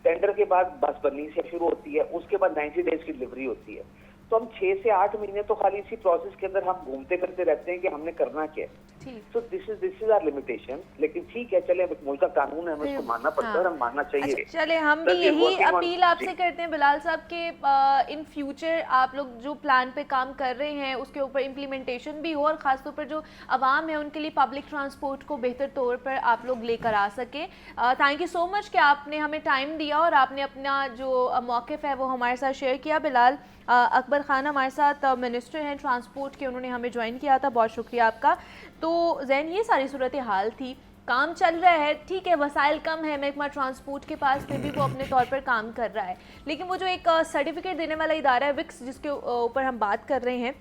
टेंडर के बाद बस बननी से शुरू होती है, उसके बाद 90 डेज की डिलीवरी होती है। तो हम 6 से 8 महीने तो खाली इसी प्रोसेस के अंदर हम घूमते फिरते रहते हैं कि हमने करना क्या है। तो दिस इज आवर लिमिटेशन। लेकिन ठीक है, चले मुल्क का कानून है, हमें उसको मानना पड़ता है और हम मानना चाहिए। अच्छा, चले हम भी यही अपील आपसे करते हैं बिलाल साहब के इन फ्यूचर आप लोग जो प्लान पे काम कर रहे हैं उसके ऊपर इम्प्लीमेंटेशन भी हो, और ख़ासतौर पर जो आवाम है उनके लिए पब्लिक ट्रांसपोर्ट को बेहतर तौर पर आप लोग लेकर आ सके। थैंक यू सो मच कि आपने हमें टाइम दिया और आपने अपना जो मौक़िफ़ है वो हमारे साथ शेयर किया। बिलाल अकबर खान हमारे साथ मिनिस्टर हैं ट्रांसपोर्ट के, उन्होंने हमें ज्वाइन किया था, बहुत शुक्रिया आपका। तो ज़ैन ये सारी सूरत हाल थी, काम चल रहा है, ठीक है, वसाइल कम है महकमा ट्रांसपोर्ट के पास, फिर भी वो अपने तौर पर काम कर रहा है। लेकिन वो जो एक सर्टिफिकेट देने वाला इदारा है विक्स, जिसके ऊपर हम बात कर रहे हैं,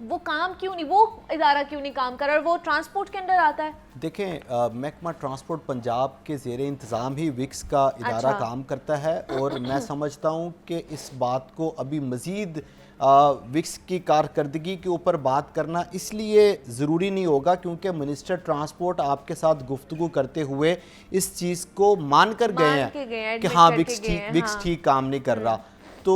वो काम क्यों नहीं, वो इदारा क्यों नहीं काम कर रहा, और वो ट्रांसपोर्ट के अंदर आता है? देखें, महकमा ट्रांसपोर्ट पंजाब के ज़ेर इंतज़ाम ही विक्स का इदारा अच्छा। काम करता है, और मैं समझता हूँ कि इस बात को अभी मज़ीद विक्स की कारकर्दगी के ऊपर बात करना इसलिए ज़रूरी नहीं होगा क्योंकि मिनिस्टर ट्रांसपोर्ट आपके साथ गुफ्तगू करते हुए इस चीज़ को मान कर गए हैं कि हाँ विक्स ठीक काम नहीं कर रहा। तो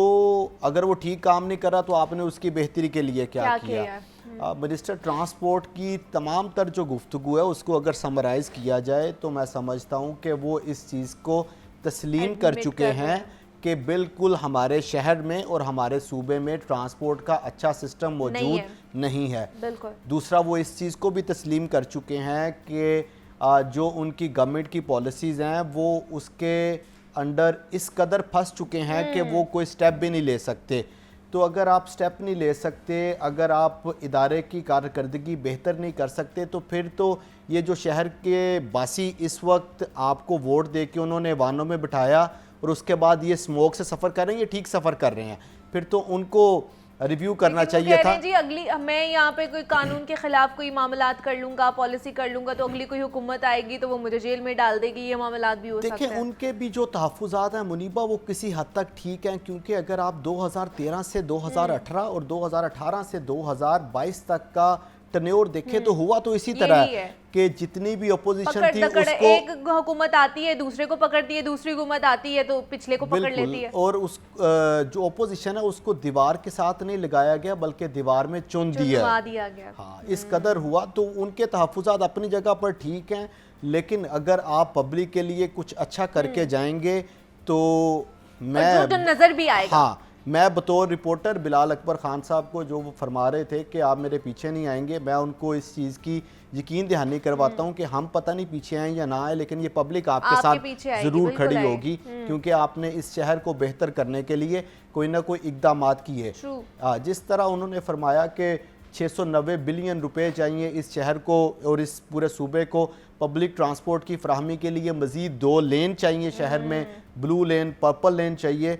अगर वो ठीक काम नहीं कर रहा तो आपने उसकी बेहतरी के लिए क्या किया? मिनिस्टर ट्रांसपोर्ट की तमाम तर जो गुफ्तगू है उसको अगर समराइज़ किया जाए तो मैं समझता हूँ कि वो इस चीज़ को तस्लीम कर चुके हैं कि बिल्कुल हमारे शहर में और हमारे सूबे में ट्रांसपोर्ट का अच्छा सिस्टम मौजूद नहीं है। दूसरा, वो इस चीज़ को भी तस्लीम कर चुके हैं कि जो उनकी गवर्नमेंट की पॉलिसीज़ हैं वो उसके अंडर इस कदर फंस चुके हैं कि वो कोई स्टेप भी नहीं ले सकते। तो अगर आप स्टेप नहीं ले सकते, अगर आप इदारे की कारकर्दगी बेहतर नहीं कर सकते, तो फिर तो ये जो शहर के बासी इस वक्त आपको वोट दे के उन्होंने वाहनों में बिठाया और उसके बाद ये स्मोक से सफ़र कर रहे हैं, ये ठीक सफ़र कर रहे हैं, फिर तो उनको रिव्यू करना लेकिन वो चाहिए कह था। रहे हैं जी अगली मैं यहाँ पे कोई कानून के खिलाफ कोई मामलात कर लूंगा, पॉलिसी कर लूंगा, तो अगली कोई हुकूमत आएगी तो वो मुझे जेल में डाल देगी, ये मामलात भी हो सकते देखिए हैं। उनके भी जो तहफ़्फ़ुज़ात हैं मुनीबा वो किसी हद तक ठीक हैं, क्योंकि अगर आप 2013 से 2018 और 2018 से 2022 तक का टर्न्योर देखें तो हुआ तो इसी तरह यही है कि जितनी भी अपोजिशन पकड़ थी दकड़, उसको एक हुकूमत आती है दूसरे को पकड़ती है, दूसरी हुकूमत आती है तो पिछले को पकड़ लेती है। और उस जो अपोजिशन है उसको दीवार के साथ नहीं लगाया गया बल्कि दीवार में चुन चुनवा दिया गया। हाँ, इस कदर हुआ तो उनके तहफ़्फ़ुज़ात अपनी जगह पर ठीक हैं, लेकिन अगर आप पब्लिक के लिए कुछ अच्छा करके जाएंगे तो मैं जो नजर भी आएगा। हाँ, मैं बतौर रिपोर्टर बिलाल अकबर खान साहब को जो वो फरमा रहे थे कि आप मेरे पीछे नहीं आएंगे, मैं उनको इस चीज़ की यकीन दहानी करवाता हूँ कि हम पता नहीं पीछे आए या ना आए, लेकिन ये पब्लिक आपके साथ ज़रूर खड़ी होगी, क्योंकि आपने इस शहर को बेहतर करने के लिए कोई ना कोई इक़दामात किए। जिस तरह उन्होंने फरमाया कि 690 बिलियन रुपए चाहिए इस शहर को और इस पूरे सूबे को पब्लिक ट्रांसपोर्ट की फराहमी के लिए, मज़ीद 2 लेन चाहिए शहर में, ब्लू लेन, पर्पल लेन चाहिए।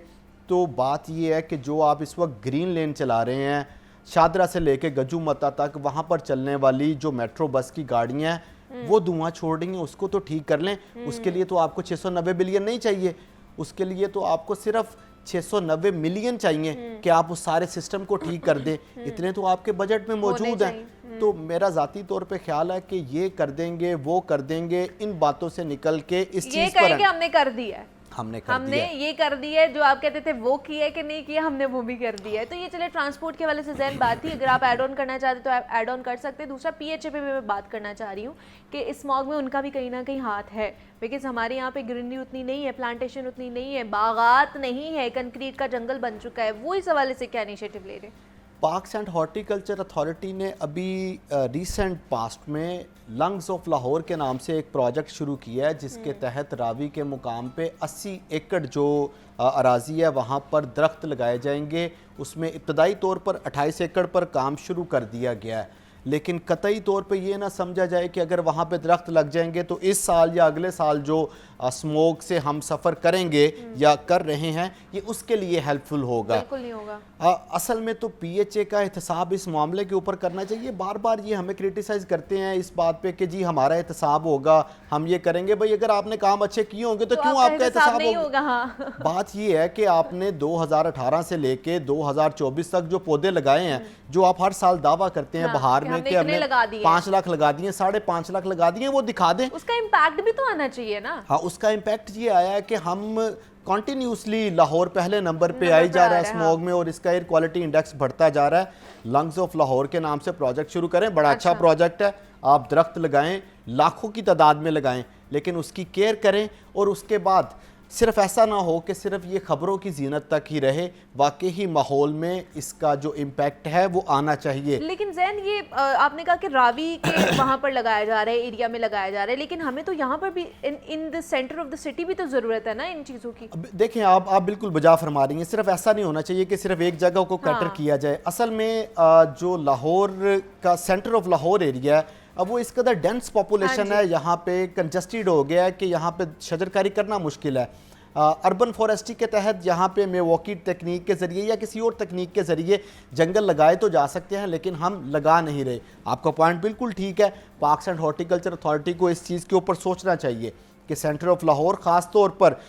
तो बात ये है कि जो आप इस वक्त ग्रीन लेन चला रहे हैं शादरा से लेके गज्जू मता तक, वहाँ पर चलने वाली जो मेट्रो बस की गाड़ियाँ हैं वो धुआं छोड़ रही हैं, उसको तो ठीक कर लें। उसके लिए तो आपको 690 बिलियन नहीं चाहिए, उसके लिए तो आपको सिर्फ 690 मिलियन चाहिए कि आप उस सारे सिस्टम को ठीक कर दें। इतने तो आपके बजट में मौजूद हैं। तो मेरा ज़ाती तौर पे ख्याल है कि ये कर देंगे, वो कर देंगे, इन बातों से निकल के इस चीज़ पर हमने कर दिया है, हमने ये कर दिया है, जो आप कहते थे वो किया है कि नहीं किया, हमने वो भी कर दिया है। तो ये चले ट्रांसपोर्ट के वाले से जैन बात थी, अगर आप ऐड ऑन करना चाहते तो आप ऐड ऑन कर सकते हैं। दूसरा PHA पे भी मैं बात करना चाह रही हूँ कि इस स्मॉग में उनका भी कहीं ना कहीं हाथ है, बिकॉज हमारे यहाँ पे ग्रीनरी उतनी नहीं है, प्लांटेशन उतनी नहीं है, बागात नहीं है, कंक्रीट का जंगल बन चुका है। वो इस हवाले से क्या इनिशिएटिव ले रहे हैं? पार्क्स एंड हॉर्टिकल्चर अथॉरिटी ने अभी रिसेंट पास्ट में लंग्स ऑफ लाहौर के नाम से एक प्रोजेक्ट शुरू किया है, जिसके तहत रावी के मुकाम पे 80 एकड़ जो अराजी है वहाँ पर दरख्त लगाए जाएंगे। उसमें इब्तदाई तौर पर 28 एकड़ पर काम शुरू कर दिया गया है, लेकिन कतई तौर पे ये ना समझा जाए कि अगर वहाँ पे दरख्त लग जाएंगे तो इस साल या अगले साल जो स्मोक से हम सफ़र करेंगे या कर रहे हैं ये उसके लिए हेल्पफुल होगा। बिल्कुल नहीं होगा। असल में तो PHA का एहतसाब इस मामले के ऊपर करना चाहिए। बार बार ये हमें क्रिटिसाइज़ करते हैं इस बात पे कि जी हमारा एहतसाब होगा, हम ये करेंगे। भाई अगर आपने काम अच्छे किए होंगे तो क्यों आपका एहतसाब नहीं होगा? हाँ। बात ये है कि आपने 2018 से लेके 2024 तक जो पौधे लगाए हैं, जो आप हर साल दावा करते हैं बहार में कि हमने 5 लाख लगा दिए, 5.5 लाख लगा दिए, वो दिखा दें। उसका इम्पैक्ट भी तो आना चाहिए ना। हाँ, उसका इम्पैक्ट ये आया है कि हम कॉन्टीन्यूसली लाहौर पहले नंबर पे आई जा रहा है स्मॉग में, और इसका एयर क्वालिटी इंडेक्स बढ़ता जा रहा है। लंग्स ऑफ लाहौर के नाम से प्रोजेक्ट शुरू करें, बड़ा अच्छा प्रोजेक्ट है। आप दरख्त लगाएं, लाखों की तादाद में लगाएं, लेकिन उसकी केयर करें। और उसके बाद सिर्फ ऐसा ना हो कि सिर्फ ये खबरों की जीनत तक ही रहे, वाकई ही माहौल में इसका जो इम्पैक्ट है वो आना चाहिए। लेकिन जैन ये आपने कहा कि रावी के वहाँ पर लगाया जा रहा है, एरिया में लगाया जा रहा है, लेकिन हमें तो यहाँ पर भी in the centre of the city भी तो ज़रूरत है ना इन चीज़ों की। देखें आप बिल्कुल बजा फरमा रही हैं, सिर्फ ऐसा नहीं होना चाहिए कि सिर्फ एक जगह को कैटर किया जाए। असल में जो लाहौर का सेंटर ऑफ लाहौर एरिया है, अब वो इस कदर डेंस पॉपुलेशन है, यहाँ पे कंजस्टेड हो गया है कि यहाँ पे शजरकारी करना मुश्किल है। अर्बन फॉरेस्ट्री के तहत यहाँ पे मेवॉकी टेक्निक के ज़रिए या किसी और तकनीक के ज़रिए जंगल लगाए तो जा सकते हैं, लेकिन हम लगा नहीं रहे। आपका पॉइंट बिल्कुल ठीक है। पार्क्स एंड हॉर्टिकल्चर अथॉरिटी को इस चीज़ के ऊपर सोचना चाहिए कि सेंटर ऑफ लाहौर ख़ास तौर पर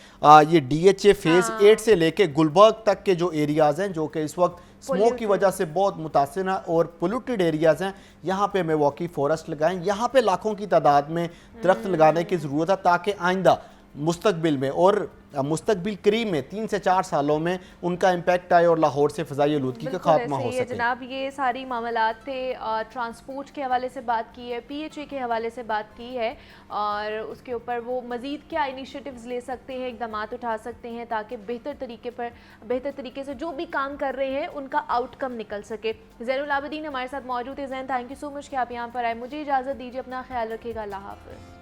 ये DHA फेज़ 8 से लेके गुलबर्ग तक के जो एरियाज़ हैं, जो कि इस वक्त स्मोक की वजह से बहुत मुतासिर और पोल्यूटेड एरियाज़ हैं, यहाँ पे मेवॉकी फॉरेस्ट लगाएं। यहाँ पे लाखों की तादाद में दरख्त लगाने की ज़रूरत है, ताकि आइंदा मुस्तकबिल में और मुस्तकबिल करीब में 3 से 4 सालों में उनका इम्पैक्ट आए और लाहौर से फ़ज़ाई आलूदगी का खात्मा हो सके। जनाब, ये सारी मामलात थे। ट्रांसपोर्ट के हवाले से बात की है, PHA के हवाले से बात की है, और उसके ऊपर वो मज़ीद क्या इनिशिएटिव्स ले सकते हैं, इक़दाम उठा सकते हैं ताकि बेहतर तरीके से जो भी काम कर रहे हैं उनका आउटकम निकल सके। ज़ैनुल आबिदीन हमारे साथ मौजूद है। ज़ैन, थैंक यू सो मच कि आप यहाँ पर आए। मुझे इजाज़त दीजिए, अपना ख्याल रखिएगा। अल्लाह हाफ़िज़।